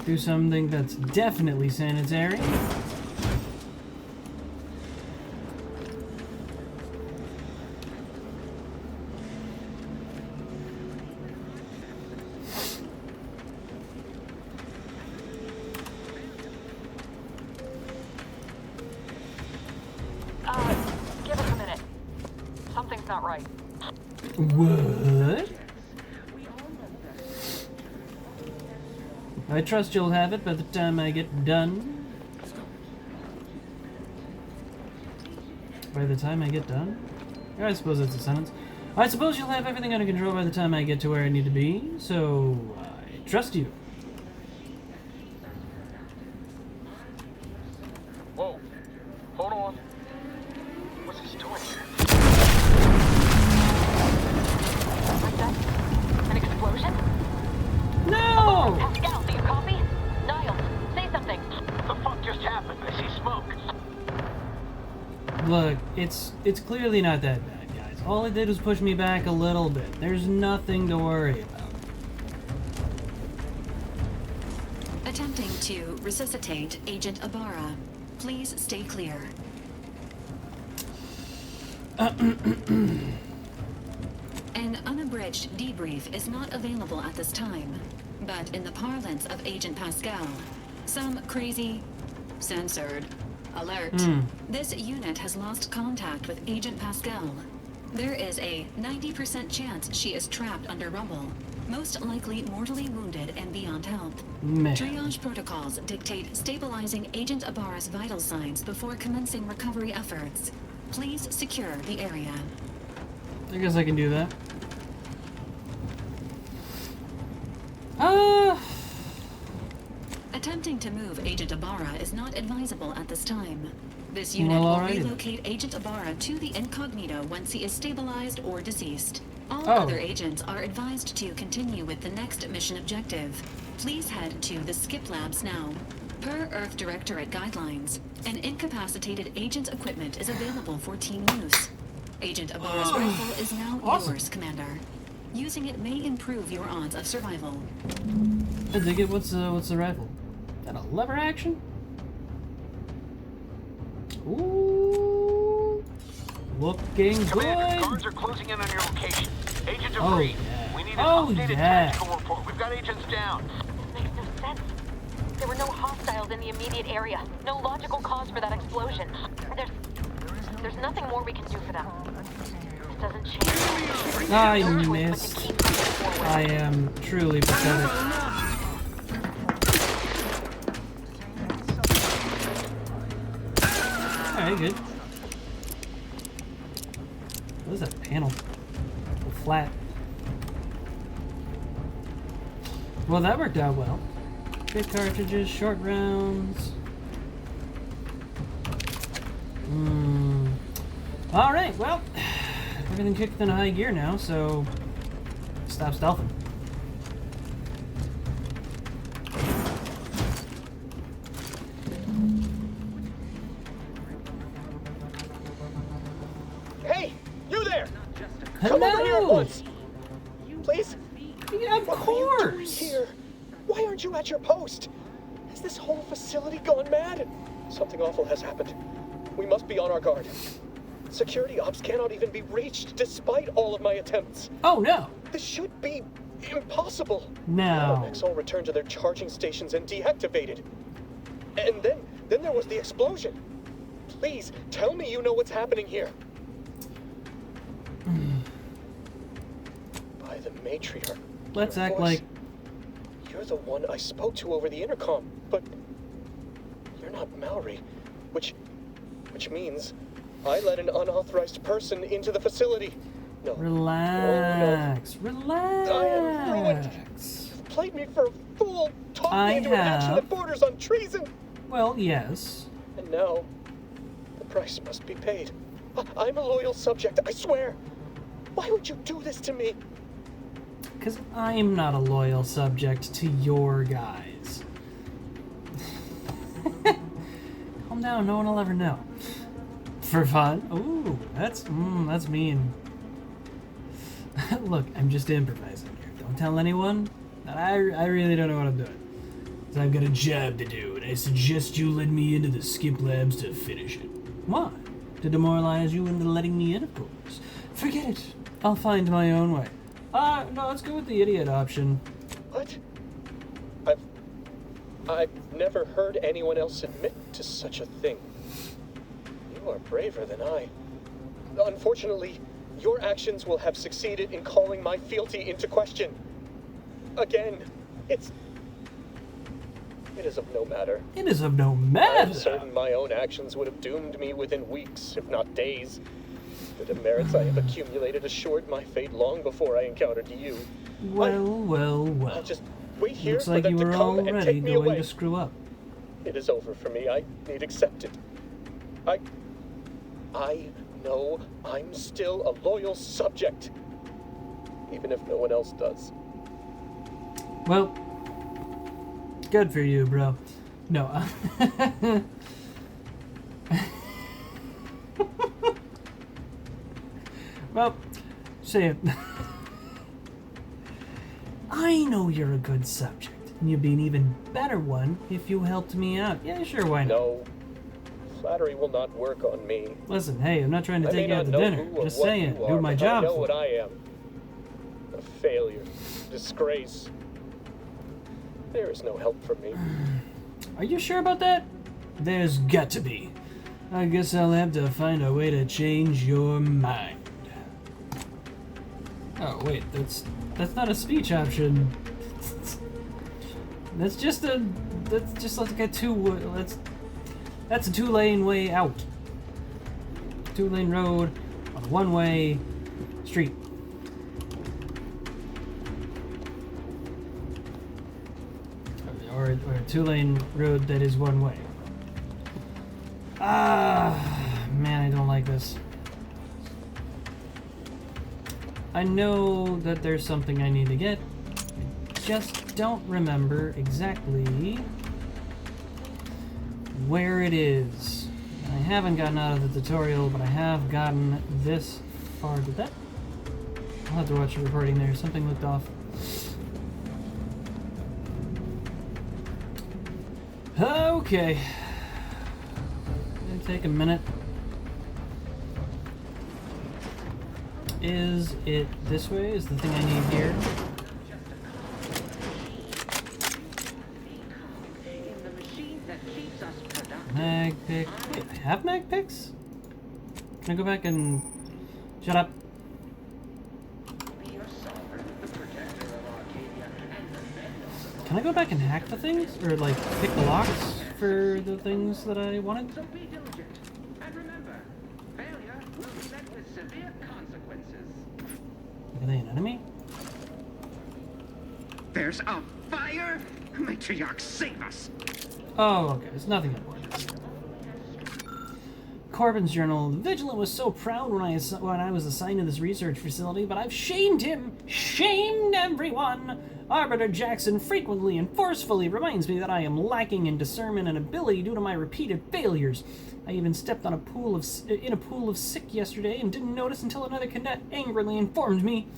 A: Do something that's definitely sanitary.
R: Give us a minute. Something's not right.
A: What? I trust you'll have it by the time I get done. By the time I get done? I suppose that's a sentence. I suppose you'll have everything under control by the time I get to where I need to be, so I trust you.
Q: Whoa. Hold on. What's he doing here?
N: What's that? An explosion?
A: No!
N: Pascal, do you copy? Niles, say something.
S: What the fuck just happened? I see smoke.
A: Look, it's clearly not that bad, guys. All it did was push me back a little bit. There's nothing to worry about.
O: Attempting to resuscitate Agent Ibarra. Please stay clear. An unabridged debrief is not available at this time, but in the parlance of Agent Pascal, some crazy, censored, alert. This unit has lost contact with Agent Pascal. There is a 90% chance she is trapped under rubble, most likely mortally wounded and beyond health. Triage protocols dictate stabilizing Agent Ibarra's vital signs before commencing recovery efforts. Please secure the area.
A: I guess I can do that.
O: Attempting to move Agent Ibarra is not advisable at this time. This unit will relocate Agent Ibarra to the incognito once he is stabilized or deceased. All other agents are advised to continue with the next mission objective. Please head to the skip labs now. Per Earth Directorate guidelines, an incapacitated agent's equipment is available for team use. Agent Ibarra's rifle is now yours, Commander. Using it may improve your odds of survival.
A: I dig it. What's the rifle? Is that a lever action? Ooh, looking
S: Commander,
A: good.
S: guards are closing in on your location. Agent Debris, we need
A: Oh, yeah.
S: Report. We've got agents down.
N: This makes no sense. There were no hostiles in the immediate area. No logical cause for that explosion. There's nothing more we can do for them. This doesn't change.
A: I missed. I am truly pathetic. Alright, good. What is that panel? So flat. Well, that worked out well. Big cartridges, short rounds. Alright, well, everything kicked in high gear now, so stop stealthing.
C: Hey, you there!
A: Hello.
C: Come over here at once! Please?
A: Yeah, of course!
C: What are you doing here? Why aren't you at your post? Has this whole facility gone mad? Something awful has happened. We must be on our guard. Security ops cannot even be reached despite all of my attempts.
A: Oh no!
C: This should be impossible.
A: No.
C: Bottlenecks all returned to their charging stations and deactivated. And then there was the explosion. Please, tell me you know what's happening here. By the matriarch.
A: Let's act
C: voice.
A: like...
C: You're the one I spoke to over the intercom, but you're not Mallory, which means I let an unauthorized person into the facility. No.
A: Relax.
C: No.
A: Relax.
C: I am ruined. You've played me for a fool, talked me into an action that borders on treason.
A: Well, yes.
C: And now, the price must be paid. I'm a loyal subject, I swear. Why would you do this to me?
A: Because I'm not a loyal subject to your guys. Calm down, no one will ever know. For fun? Ooh, that's mean. Look, I'm just improvising here. Don't tell anyone. I really don't know what I'm doing. So I've got a job to do, and I suggest you let me into the skip labs to finish it. Why? To demoralize you into letting me in, of course. Forget it. I'll find my own way. No, let's go with the idiot option.
C: What? I've never heard anyone else admit to such a thing. You are braver than I. Unfortunately, your actions will have succeeded in calling my fealty into question. Again, it is of no matter.
A: It is of no matter.
C: I'm certain my own actions would have doomed me within weeks, if not days. The demerits I have accumulated assured my fate long before I encountered you.
A: Well.
C: I'll just wait here
A: Looks
C: for
A: like
C: them
A: you
C: to
A: were
C: come and
A: already
C: take me
A: going
C: away.
A: to screw up.
C: It is over for me. I need accept it. I know I'm still a loyal subject, even if no one else does.
A: Well, good for you, bro. No. Well, say it. I know you're a good subject, and you'd be an even better one if you helped me out. Yeah, sure, why not?
C: No. Flattery will not work on me.
A: Listen, hey, I'm not trying to take you out to
C: know
A: dinner.
C: who or
A: Just
C: what
A: saying,
C: you are,
A: do my
C: but
A: job
C: I know
A: for
C: what
A: you.
C: I am. A failure. Disgrace. There is no help for me.
A: Are you sure about that? There's got to be. I guess I'll have to find a way to change your mind. Oh wait, that's not a speech option. That's just like a that's a 2-lane way out. 2-lane road on a 1-way street. Or a 2-lane road that is 1 way. Man, I don't like this. I know that there's something I need to get. I just don't remember exactly where it is. I haven't gotten out of the tutorial, but I have gotten this far. Did that? I'll have to watch the recording there. Something looked off. Okay. It'll take a minute. Is it this way? Is the thing I need here? mag pick. Wait, I have mag picks? Can I go back and... Shut up. Can I go back and hack the things? Or, like, pick the locks for the things that I wanted?
M: So be diligent. And remember, failure will be met with severe consequences.
A: Are they an enemy?
T: There's a fire! Matriarch, save us!
A: Oh, okay. It's nothing important. Corbin's journal. The Vigilant was so proud when I was assigned to this research facility, but I've shamed him. Shamed everyone! Arbiter Jackson frequently and forcefully reminds me that I am lacking in discernment and ability due to my repeated failures. I even stepped on a pool of sick yesterday and didn't notice until another cadet angrily informed me.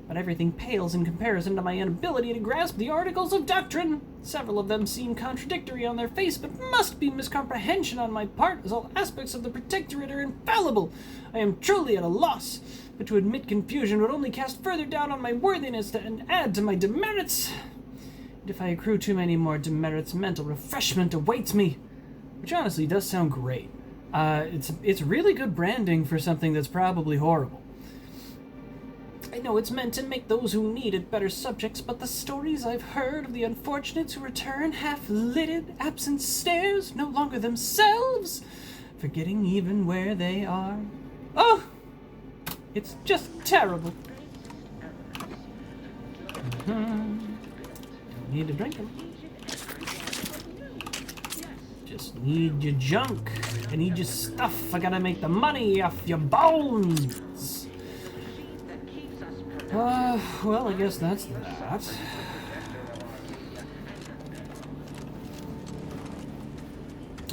A: But everything pales in comparison to my inability to grasp the articles of doctrine. Several of them seem contradictory on their face, but must be miscomprehension on my part, as all aspects of the Protectorate are infallible. I am truly at a loss, but to admit confusion would only cast further doubt on my worthiness and add to my demerits. And if I accrue too many more demerits, mental refreshment awaits me. Which honestly does sound great. It's really good branding for something that's probably horrible. I know it's meant to make those who need it better subjects, but the stories I've heard of the unfortunates who return half-lidded, absent stares, no longer themselves, forgetting even where they are. Oh! It's just terrible. Don't need to drink them. Just need your junk. I need your stuff. I gotta make the money off your bones. Well, I guess that's that.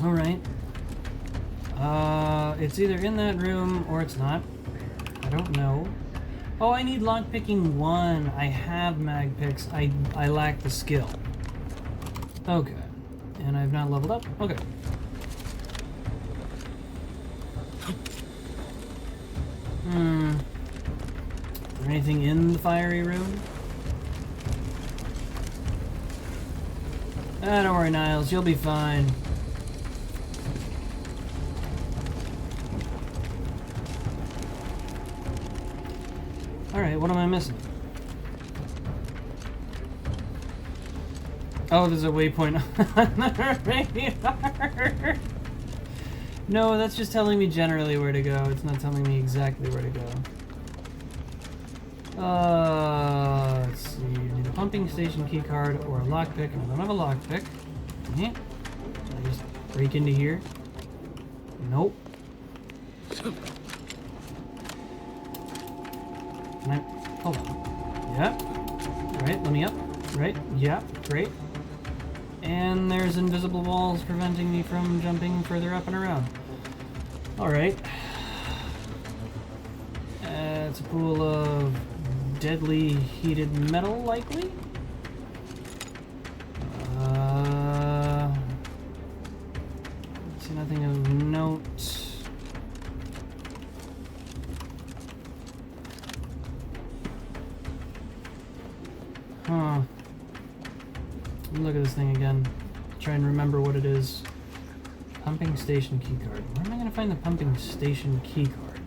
A: Alright. It's either in that room or it's not. I don't know. Oh, I need lockpicking 1. I have mag picks. I lack the skill. Okay. And I've not leveled up? Okay. Is there anything in the fiery room? Ah, don't worry, Niles. You'll be fine. Alright, what am I missing? Oh, there's a waypoint on the radar. No, that's just telling me generally where to go. It's not telling me exactly where to go. Let's see. I need a pumping station keycard or a lockpick, and I don't have a lockpick. Can I just break into here? Nope. Can I? Hold on. Yeah. Right, let me up. Right, yeah, great. And there's invisible walls preventing me from jumping further up and around. Alright. It's a pool of deadly heated metal, likely? See nothing of note. Huh. Look at this thing again. Try and remember what it is. Pumping station keycard. Where am I going to find the pumping station keycard?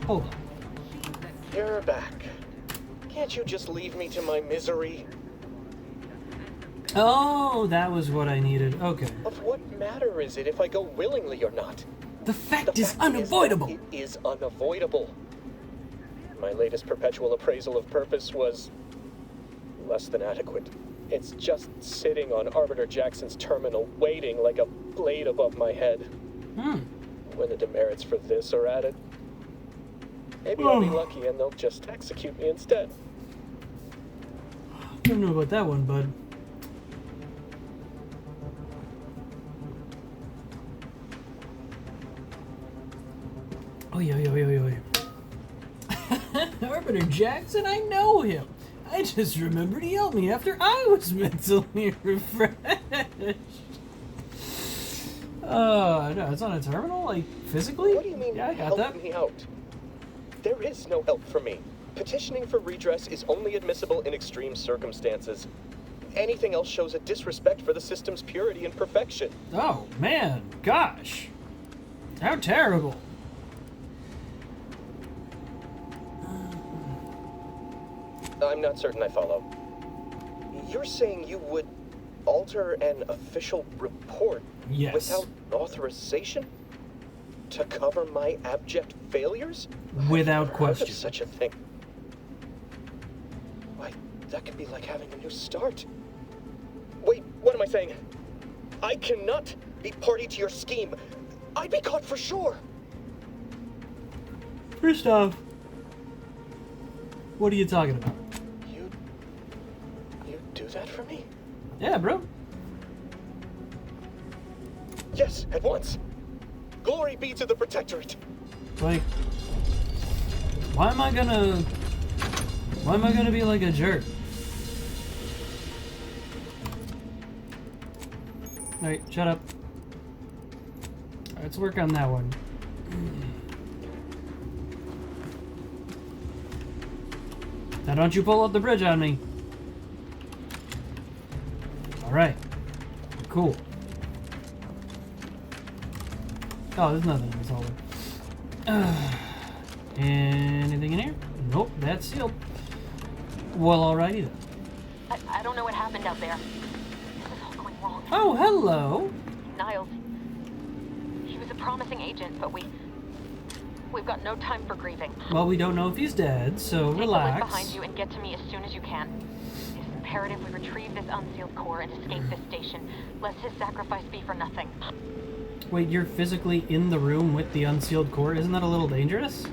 A: Hold on.
C: You're back. Can't you just leave me to my misery?
A: Oh, that was what I needed. Okay.
C: Of what matter is it if I go willingly or not?
A: The fact is unavoidable.
C: It is unavoidable. My latest perpetual appraisal of purpose was less than adequate. It's just sitting on Arbiter Jackson's terminal, waiting like a blade above my head. When the demerits for this are added, maybe I'll be lucky and they'll just execute me instead.
A: I don't know about that one, bud. Oi. Arbiter Jackson, I know him. I just remembered he helped me after I was mentally refreshed. No, it's on a terminal, like, physically?
C: What do you mean,
A: yeah, I got
C: help
A: that.
C: me out? There is no help for me. Petitioning for redress is only admissible in extreme circumstances. Anything else shows a disrespect for the system's purity and perfection.
A: Oh, man. Gosh. How terrible.
C: I'm not certain I follow. You're saying you would alter an official report without authorization? To cover my abject failures?
A: Without question.
C: Such a thing. Why, that could be like having a new start. Wait, what am I saying? I cannot be party to your scheme. I'd be caught for sure.
A: First off, what are you talking about?
C: You do that for me?
A: Yeah, bro.
C: Yes, at once. Glory be to the Protectorate.
A: Like, why am I gonna be like a jerk? Alright, shut up. Alright, let's work on that one. Now don't you pull up the bridge on me. Alright. Cool. Oh, there's nothing in this hallway. Anything in here? Nope, that's sealed. Well, alrighty then.
N: I don't know what happened out there. This is all going wrong.
A: Oh, hello.
N: Niles. He was a promising agent, but we've got no time for grieving.
A: Well, we don't know if he's dead, so
N: Take
A: relax.
N: a look behind you and get to me as soon as you can. It is imperative we retrieve this unsealed core and escape this station, lest his sacrifice be for nothing.
A: Wait, you're physically in the room with the unsealed core? Isn't that a little dangerous?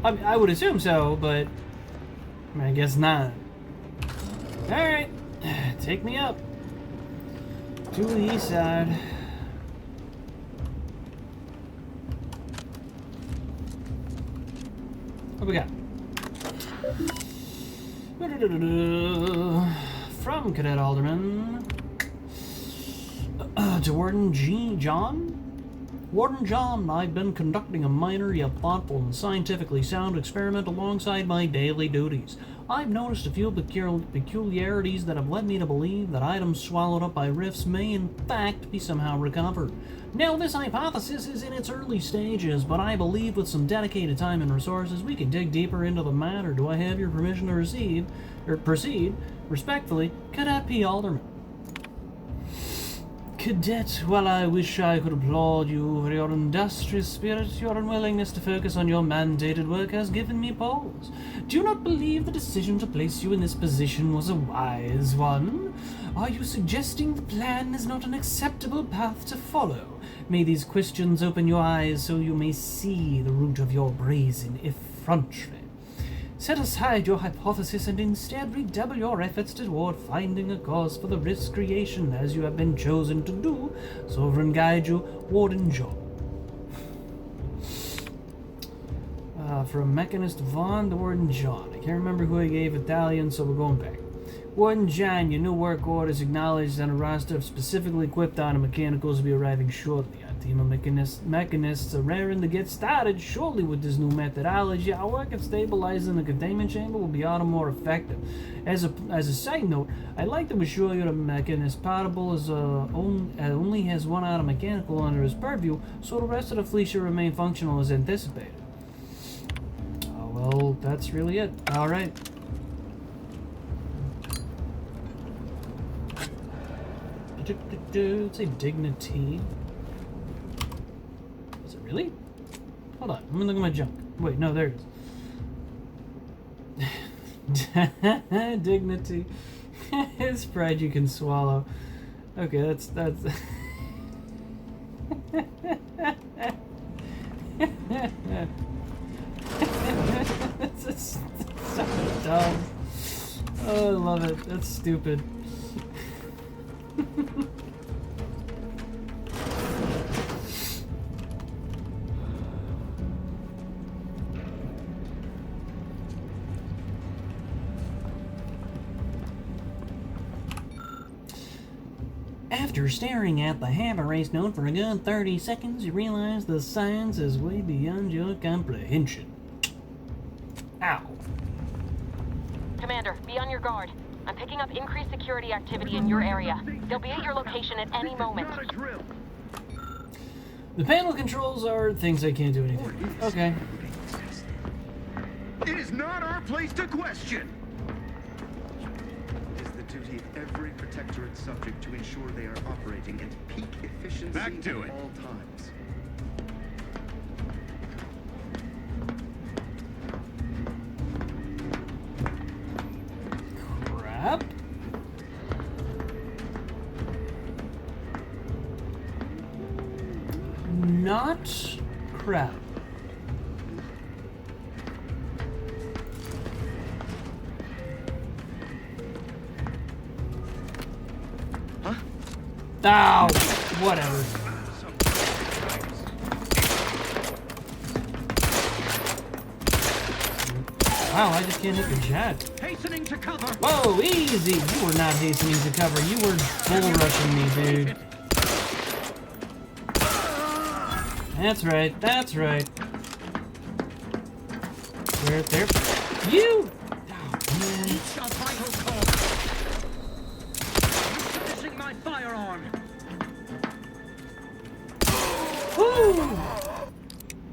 A: I would assume so, but I guess not. Alright, take me up to the east side. What we got? From Cadet Alderman to Warden John? Warden John, I've been conducting a minor yet thoughtful and scientifically sound experiment alongside my daily duties. I've noticed a few peculiarities that have led me to believe that items swallowed up by rifts may in fact be somehow recovered. Now, this hypothesis is in its early stages, but I believe with some dedicated time and resources we can dig deeper into the matter. Do I have your permission to proceed? Respectfully, Cadet P. Alderman. Cadet, while I wish I could applaud you for your industrious spirit, your unwillingness to focus on your mandated work has given me pause. Do you not believe the decision to place you in this position was a wise one? Are you suggesting the plan is not an acceptable path to follow? May these questions open your eyes so you may see the root of your brazen effrontery. Set aside your hypothesis and instead redouble your efforts toward finding a cause for the rift's creation, as you have been chosen to do. Sovereign guide you, Warden John. From Mechanist Vaughn to Warden John. I can't remember who I gave Italian, so we're going back. Warden John, your new work order is acknowledged and a roster of specifically equipped automechanicals will be arriving shortly. Our team of mechanists are raring to get started. Surely with this new methodology, our work at stabilizing the containment chamber will be all the more effective. As a side note, I'd like to assure you that Mechanist Potable is only has one automechanical under his purview, so the rest of the fleet should remain functional as anticipated. Well, that's really it. Alright. Say dignity. Is it really? Hold on, let me look at my junk. Wait, no, there it is. Dignity. It's pride you can swallow. Okay, that's That's so dumb. Oh, I love it. That's stupid. After staring at the have erase note for a good 30 seconds, you realize the science is way beyond your comprehension.
N: Commander, be on your guard. I'm picking up increased security activity in your area. They'll be at your location at any moment.
A: The panel controls are things I can't do anything with. Okay.
T: It is not our place to question.
D: It is the duty of every protectorate subject to ensure they are operating at peak efficiency
T: Back to
D: at
T: it.
D: all times.
A: Crap. Not crap.
T: Huh?
A: Ow! Whatever. Wow, I just can't hit the jet.
M: Hastening to cover.
A: Whoa, easy! You were not hastening to cover. You were bull rushing me, dude. That's right. That's right. There. You! Oh, man.
M: Reach a vital core. Finishing my firearm.
A: Woo!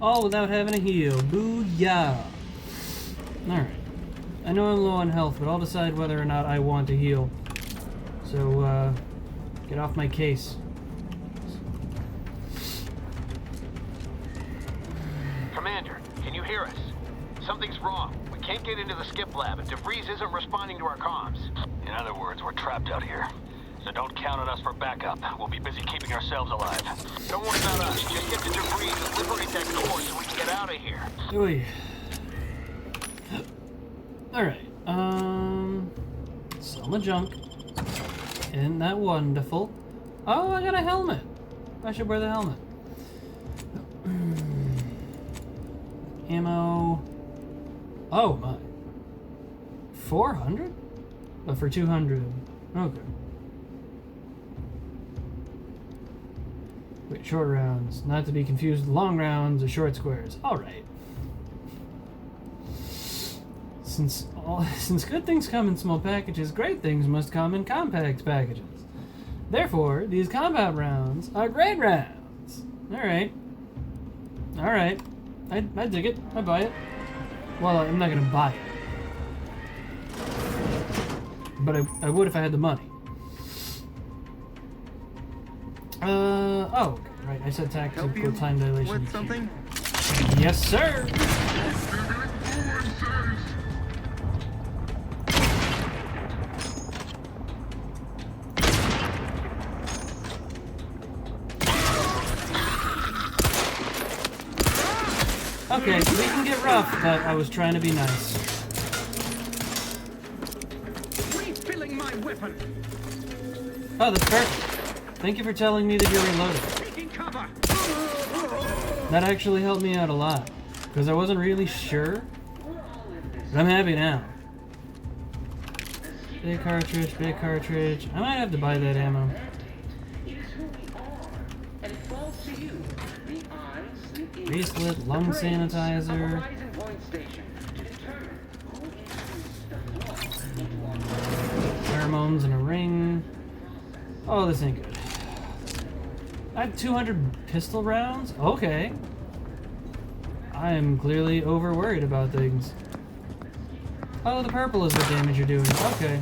A: All without having a heal. Booyah! Alright. I know I'm low on health, but I'll decide whether or not I want to heal. So, get off my case.
S: Commander, can you hear us? Something's wrong. We can't get into the skip lab, and DeVries isn't responding to our comms. In other words, we're trapped out here. So don't count on us for backup. We'll be busy keeping ourselves alive. Don't worry about us. Just get to DeVries and liberate that core so we can get out of here.
A: Oy. Alright, sell my junk. Isn't that wonderful? Oh, I got a helmet. I should wear the helmet. Ammo. Oh my. 400? But for 200. Okay. Wait, short rounds. Not to be confused with long rounds or short squares. Alright. Since good things come in small packages, great things must come in compact packages. Therefore, these compound rounds are great rounds. Alright. Alright. I dig it. I buy it. Well, I'm not gonna buy it. But I would if I had the money. Oh, okay, right. I said tactical time dilation.
T: With something?
A: Yes, sir! Okay, we can get rough, but I was trying to be nice.
M: Refilling my weapon.
A: Oh, that's perfect. Thank you for telling me that you're reloaded.
M: Taking cover.
A: That actually helped me out a lot, because I wasn't really sure. But I'm happy now. Big cartridge, big cartridge. I might have to buy that ammo. Bracelet, lung sanitizer. Pheromones in a ring. Oh, this ain't good. I have 200 pistol rounds? Okay. I am clearly over worried about things. Oh, the purple is the damage you're doing. Okay.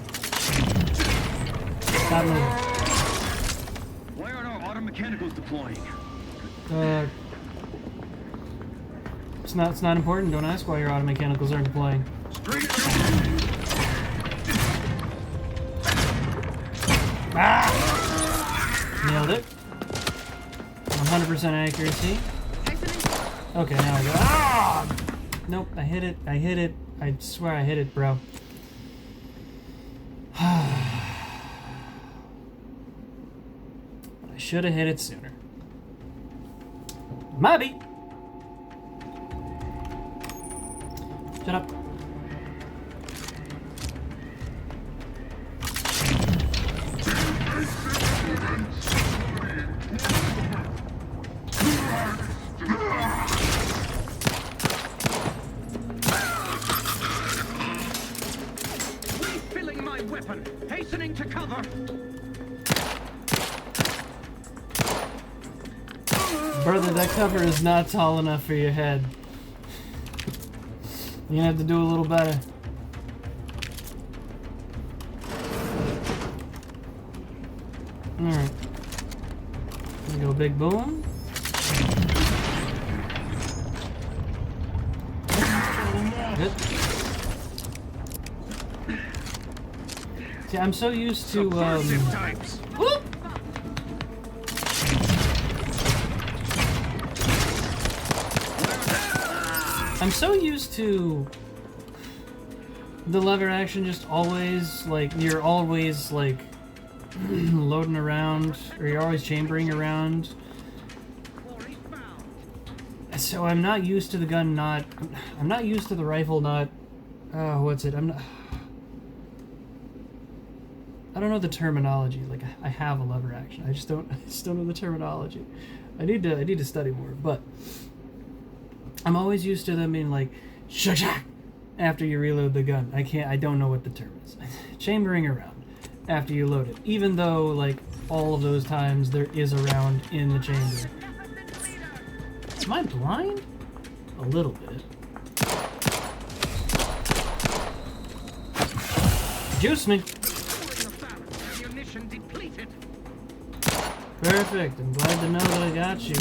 A: Stop moving.
T: Why aren't our auto mechanicals deploying?
A: It's not important. Don't ask why your auto mechanicals aren't deploying. Ah! Nailed it. 100% accuracy. Okay, now I go. Ah! Nope, I hit it. I hit it. I swear I hit it, bro. I should have hit it sooner. Maybe. Shut up.
M: cover.
A: Brother, that cover is not tall enough for your head. You're gonna have to do a little better. Alright. Here we go, big boom. Good. See, I'm so used to, whoop! I'm so used to the lever action just always, like, you're always, like, loading around, or you're always chambering around. So I'm not used to the gun not... I'm not used to the rifle not... what's it? I'm not... I don't know the terminology. Like, I have a lever action. I just don't know the terminology. I need to study more, but... I'm always used to them being like, shak after you reload the gun. I don't know what the term is. Chambering around after you load it. Even though, like, all of those times there is a round in the chamber. Am I blind? A little bit. Juice me! Perfect. I'm glad to know that I got you.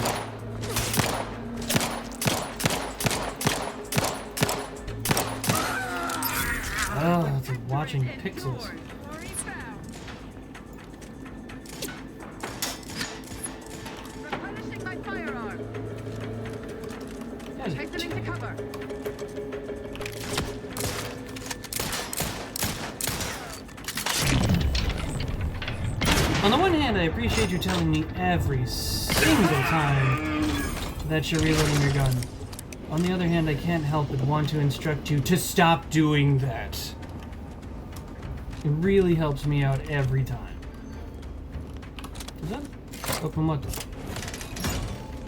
A: Oh, it's like watching pixels.
M: Replenishing my firearm. Hastening to cover.
A: On the one hand, I appreciate you telling me every single time that you're reloading your gun. On the other hand, I can't help but want to instruct you to stop doing that. It really helps me out every time. Is that? Open what door?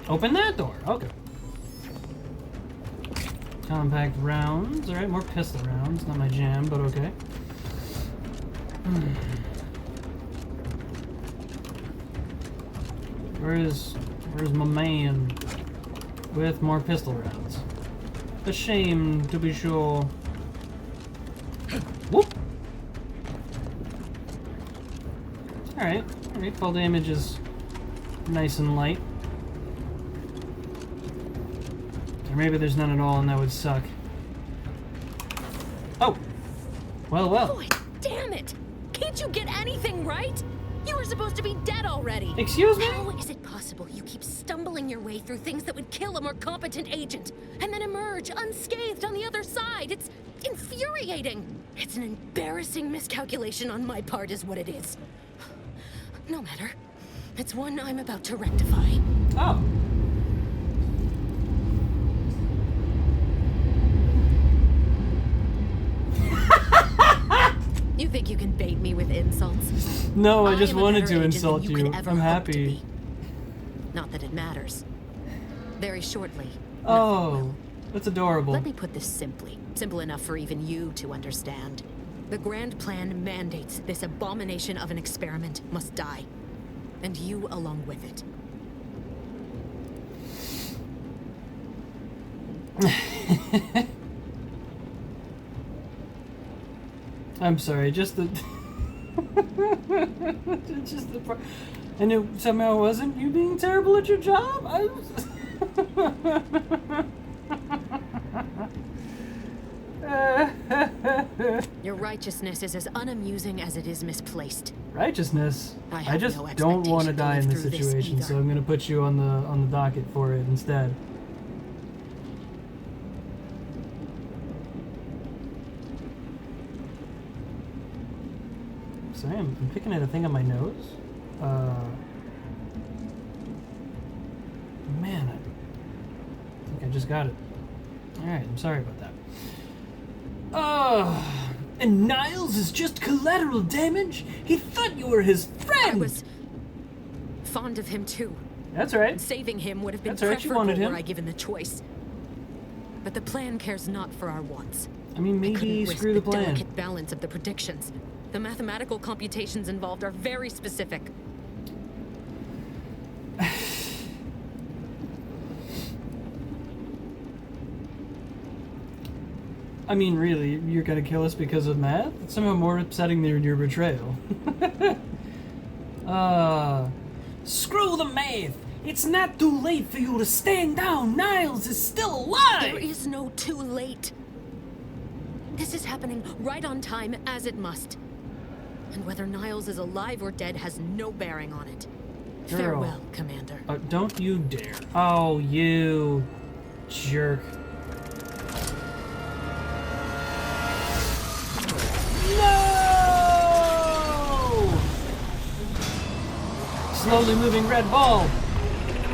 A: Open that door! Okay. Compact rounds. Alright, more pistol rounds. Not my jam, but okay. Where's my man? With more pistol rounds. A shame, to be sure. Whoop! Alright, fall damage is nice and light. Or maybe there's none at all and that would suck. Oh! Well.
N: Boy, damn it! Can't you get anything right? You were supposed to be dead already!
A: Excuse me?
N: How is it possible you keep stumbling your way through things that would kill a more competent agent, and then emerge unscathed on the other side? It's infuriating! It's an embarrassing miscalculation on my part is what it is. No matter. It's one I'm about to rectify.
A: Oh.
N: You think you can bait me with insults?
A: No, I just wanted to insult you. I'm happy.
N: Not that it matters. Very shortly.
A: Oh, that's adorable.
N: Let me put this simply. Simple enough for even you to understand. The grand plan mandates this abomination of an experiment must die. And you along with it.
A: I'm sorry, just the... just the part... And it somehow wasn't you being terrible at your job? I was...
N: Your righteousness is as unamusing as it is misplaced.
A: Righteousness?
N: I
A: just
N: no
A: don't want to
N: expectation to
A: die in
N: live
A: this
N: through this
A: situation, so
N: either.
A: I'm gonna put you on the docket for it instead. Sorry, I'm picking at a thing on my nose. Man, I think I just got it. Alright, I'm sorry about that. And Niles is just collateral damage? He thought you were his friend!
N: I was fond of him too.
A: That's right.
N: Saving him would have been
A: That's right, you
N: preferable
A: wanted him.
N: were I given the choice. But the plan cares not for our wants.
A: I mean, maybe
N: couldn't risk
A: screw the plan.
N: delicate balance of the predictions. The mathematical computations involved are very specific.
A: I mean, really, you're gonna kill us because of math? It's somehow more upsetting than your betrayal. Screw the math! It's not too late for you to stand down! Niles is still alive!
N: There is no too late. This is happening right on time, as it must. And whether Niles is alive or dead has no bearing on it.
A: Girl.
N: Farewell, Commander.
A: Don't you dare. Oh, you jerk. No! Slowly moving red ball.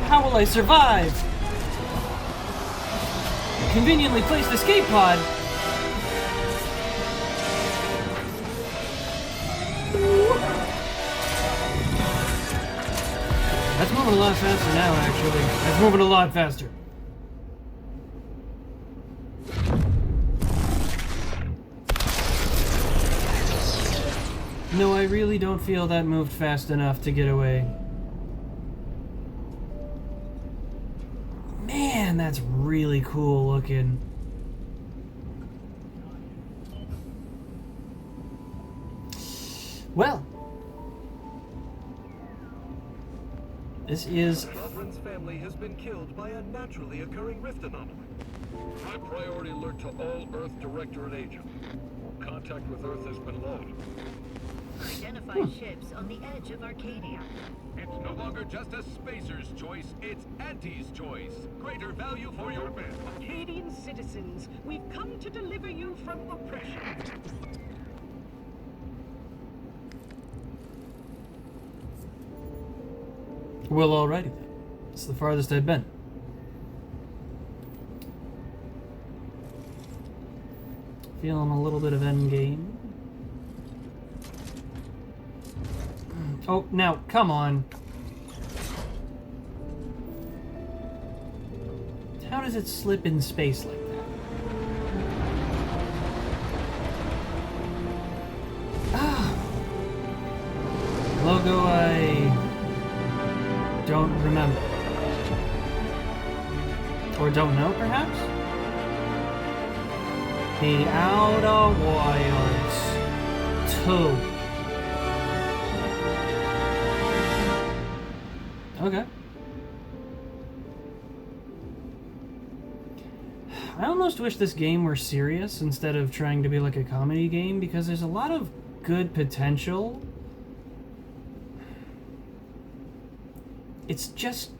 A: How will I survive? Conveniently placed escape pod. That's moving a lot faster now, actually. That's moving a lot faster. No, I really don't feel that moved fast enough to get away. Man, that's really cool looking. Well, this is...
F: Goblin's family has been killed by a naturally occurring rift anomaly. High priority alert to all Earth Directorate agents. Contact with Earth has been lost.
G: Identify ships on the edge of Arcadia.
F: It's no longer just a spacer's choice, it's Auntie's choice. Greater value for your men.
G: Arcadian citizens, we've come to deliver you from oppression.
A: Well, alrighty then. It's the farthest I've been. Feeling a little bit of endgame. Oh, now, come on. How does it slip in space like that? Ah! Logo I don't remember. Or don't know, perhaps? The Outer Wilds 2. Okay. I almost wish this game were serious instead of trying to be like a comedy game, because there's a lot of good potential. It's just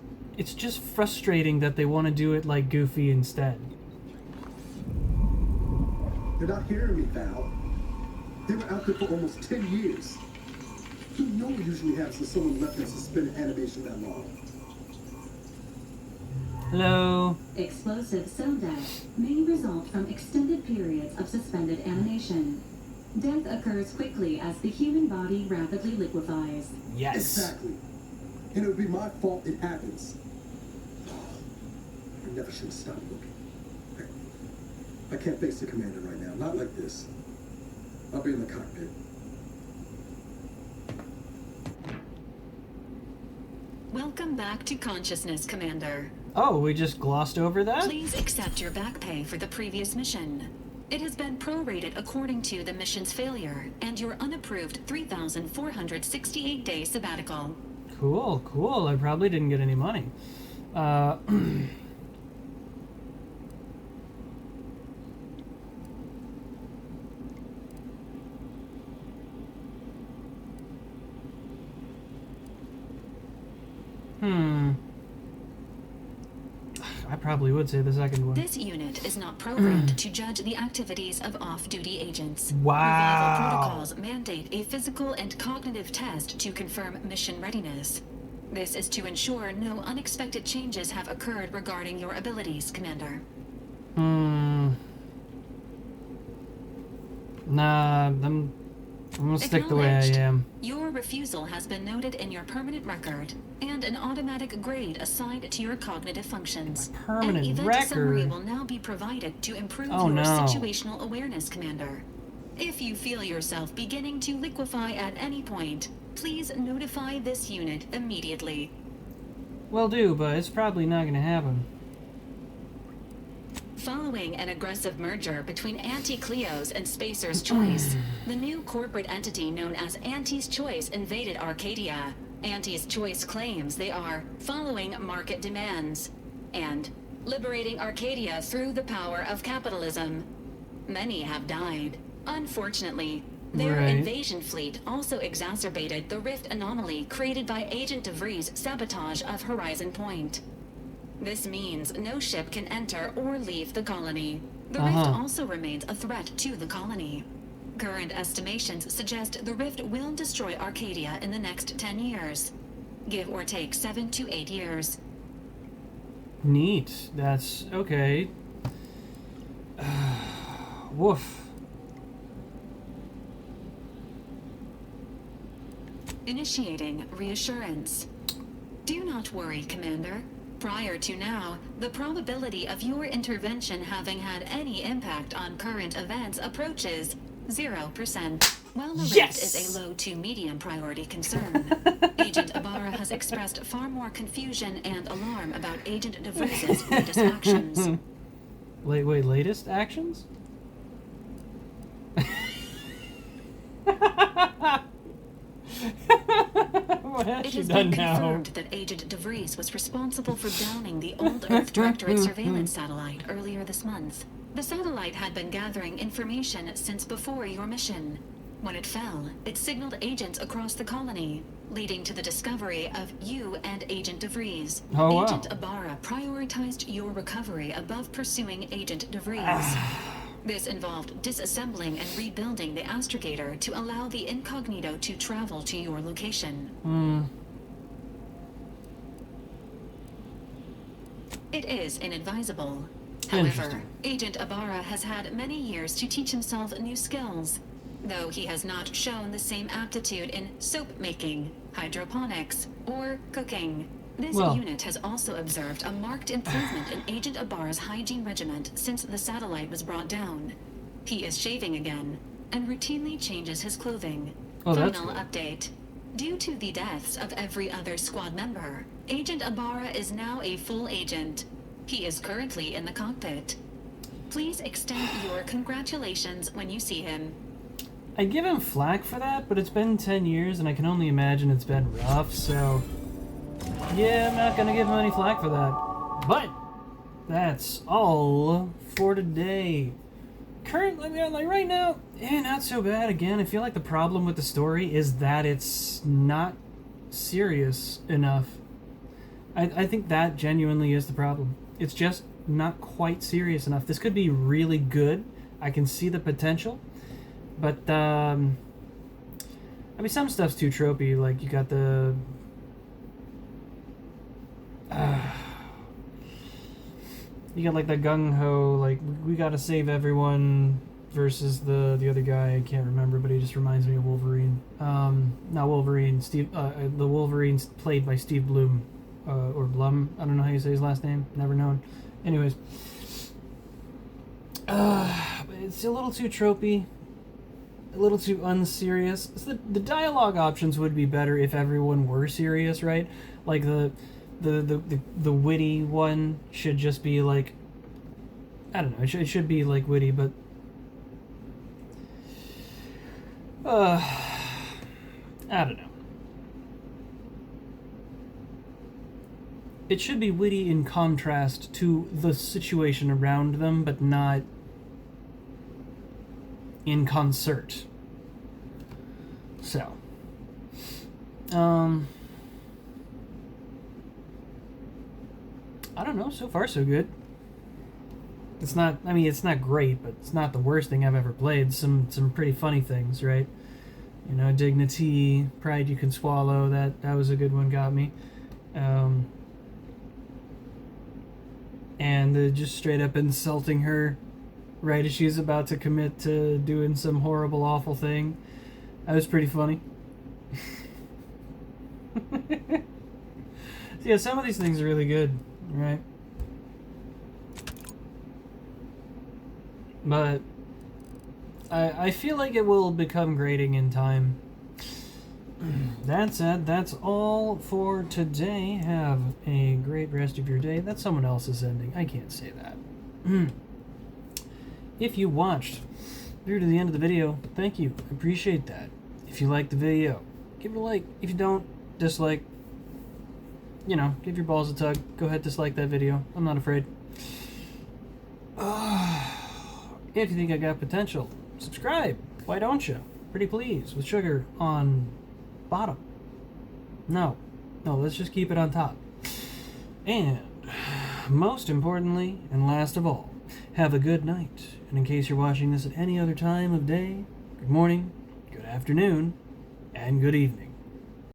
A: frustrating that they want to do it like Goofy instead.
W: They're not hearing me, Val. They were out there for almost 10 years. You know what usually happens when someone left in suspended animation that long.
A: Hello.
X: Explosive cell death may result from extended periods of suspended animation. Death occurs quickly as the human body rapidly liquefies.
A: Yes.
W: Exactly. And it would be my fault it happens. I never should have stopped looking. I can't face the commander right now. Not like this. I'll be in the cockpit.
O: Welcome back to consciousness, Commander.
A: Oh, we just glossed over that?
O: Please accept your back pay for the previous mission. It has been prorated according to the mission's failure and your unapproved 3,468-day sabbatical.
A: Cool, cool. I probably didn't get any money. I probably would say the second one.
O: This unit is not programmed to judge the activities of off-duty agents.
A: Wow.
O: Revival protocols mandate a physical and cognitive test to confirm mission readiness. This is to ensure no unexpected changes have occurred regarding your abilities, Commander.
A: Nah, I'm gonna stick the way I am.
O: Your refusal has been noted in your permanent record, and an automatic grade assigned to your cognitive functions.
A: Permanent
O: An event
A: record?
O: summary will now be provided to improve
A: Oh,
O: your
A: no.
O: situational awareness, Commander. If you feel yourself beginning to liquefy at any point, please notify this unit immediately.
A: Will do, but it's probably not gonna happen.
O: Following an aggressive merger between Anti-Cleo's and Spacer's Choice, the new corporate entity known as Anti's Choice invaded Arcadia. Anti's Choice claims they are following market demands and liberating Arcadia through the power of capitalism. Many have died. Unfortunately, their invasion fleet also exacerbated the rift anomaly created by Agent DeVries' sabotage of Horizon Point. This means no ship can enter or leave the colony. The rift also remains a threat to the colony. Current estimations suggest the rift will destroy Arcadia in the next 10 years. Give or take 7 to 8 years.
A: Neat. That's okay. Woof.
O: Initiating reassurance. Do not worry, Commander. Prior to now, the probability of your intervention having had any impact on current events approaches 0%. While the rift is a low to medium priority concern, Agent Ibarra has expressed far more confusion and alarm about Agent DeVries' latest actions.
A: Wait, latest actions?
O: It has been confirmed that Agent DeVries was responsible for downing the old Earth Directorate surveillance satellite earlier this month. The satellite had been gathering information since before your mission. When it fell, it signaled agents across the colony, leading to the discovery of you and Agent DeVries. Agent Ibarra prioritized your recovery above pursuing Agent DeVries. This involved disassembling and rebuilding the astrogator to allow the incognito to travel to your location. It is inadvisable. However, Agent Ibarra has had many years to teach himself new skills, though he has not shown the same aptitude in soap making, hydroponics, or cooking. This unit has also observed a marked improvement in Agent Ibarra's hygiene regimen since the satellite was brought down. He is shaving again, and routinely changes his clothing. Final update. Due to the deaths of every other squad member, Agent Ibarra is now a full agent. He is currently in the cockpit. Please extend your congratulations when you see him.
A: I give him flack for that, but it's been 10 years and I can only imagine it's been rough, so... yeah, I'm not gonna give him any flack for that. But that's all for today. Currently, like right now, not so bad. Again, I feel like the problem with the story is that it's not serious enough. I think that genuinely is the problem. It's just not quite serious enough. This could be really good. I can see the potential. But, I mean, some stuff's too tropey. Like, you got the... you got, like, the gung-ho, like, we gotta save everyone versus the other guy. I can't remember, but he just reminds me of Wolverine. Not Wolverine, Steve... the Wolverine's played by Steve Blum. Or Blum. I don't know how you say his last name. Never known. Anyways. It's a little too tropey. A little too unserious. So the dialogue options would be better if everyone were serious, right? Like the witty one should just be like, I don't know. It should be like witty, but I don't know. It should be witty in contrast to the situation around them, but not in concert. So, I don't know, so far so good. It's not, I mean, it's not great, but it's not the worst thing I've ever played. Some pretty funny things, right? You know, Dignity, Pride You Can Swallow, that was a good one, got me. And just straight up insulting her right as she's about to commit to doing some horrible, awful thing. That was pretty funny. Yeah, some of these things are really good, right? I feel like it will become grating in time. That said, that's all for today. Have a great rest of your day. That's someone else's ending. I can't say that. If you watched through to the end of the video, thank you. I appreciate that. If you liked the video, give it a like. If you don't, dislike. You know, give your balls a tug. Go ahead, dislike that video. I'm not afraid. If you think I got potential, subscribe. Why don't you? Pretty please. With sugar on bottom. No, let's just keep it on top. And most importantly, and last of all, have a good night. And in case you're watching this at any other time of day, good morning, good afternoon, and good evening.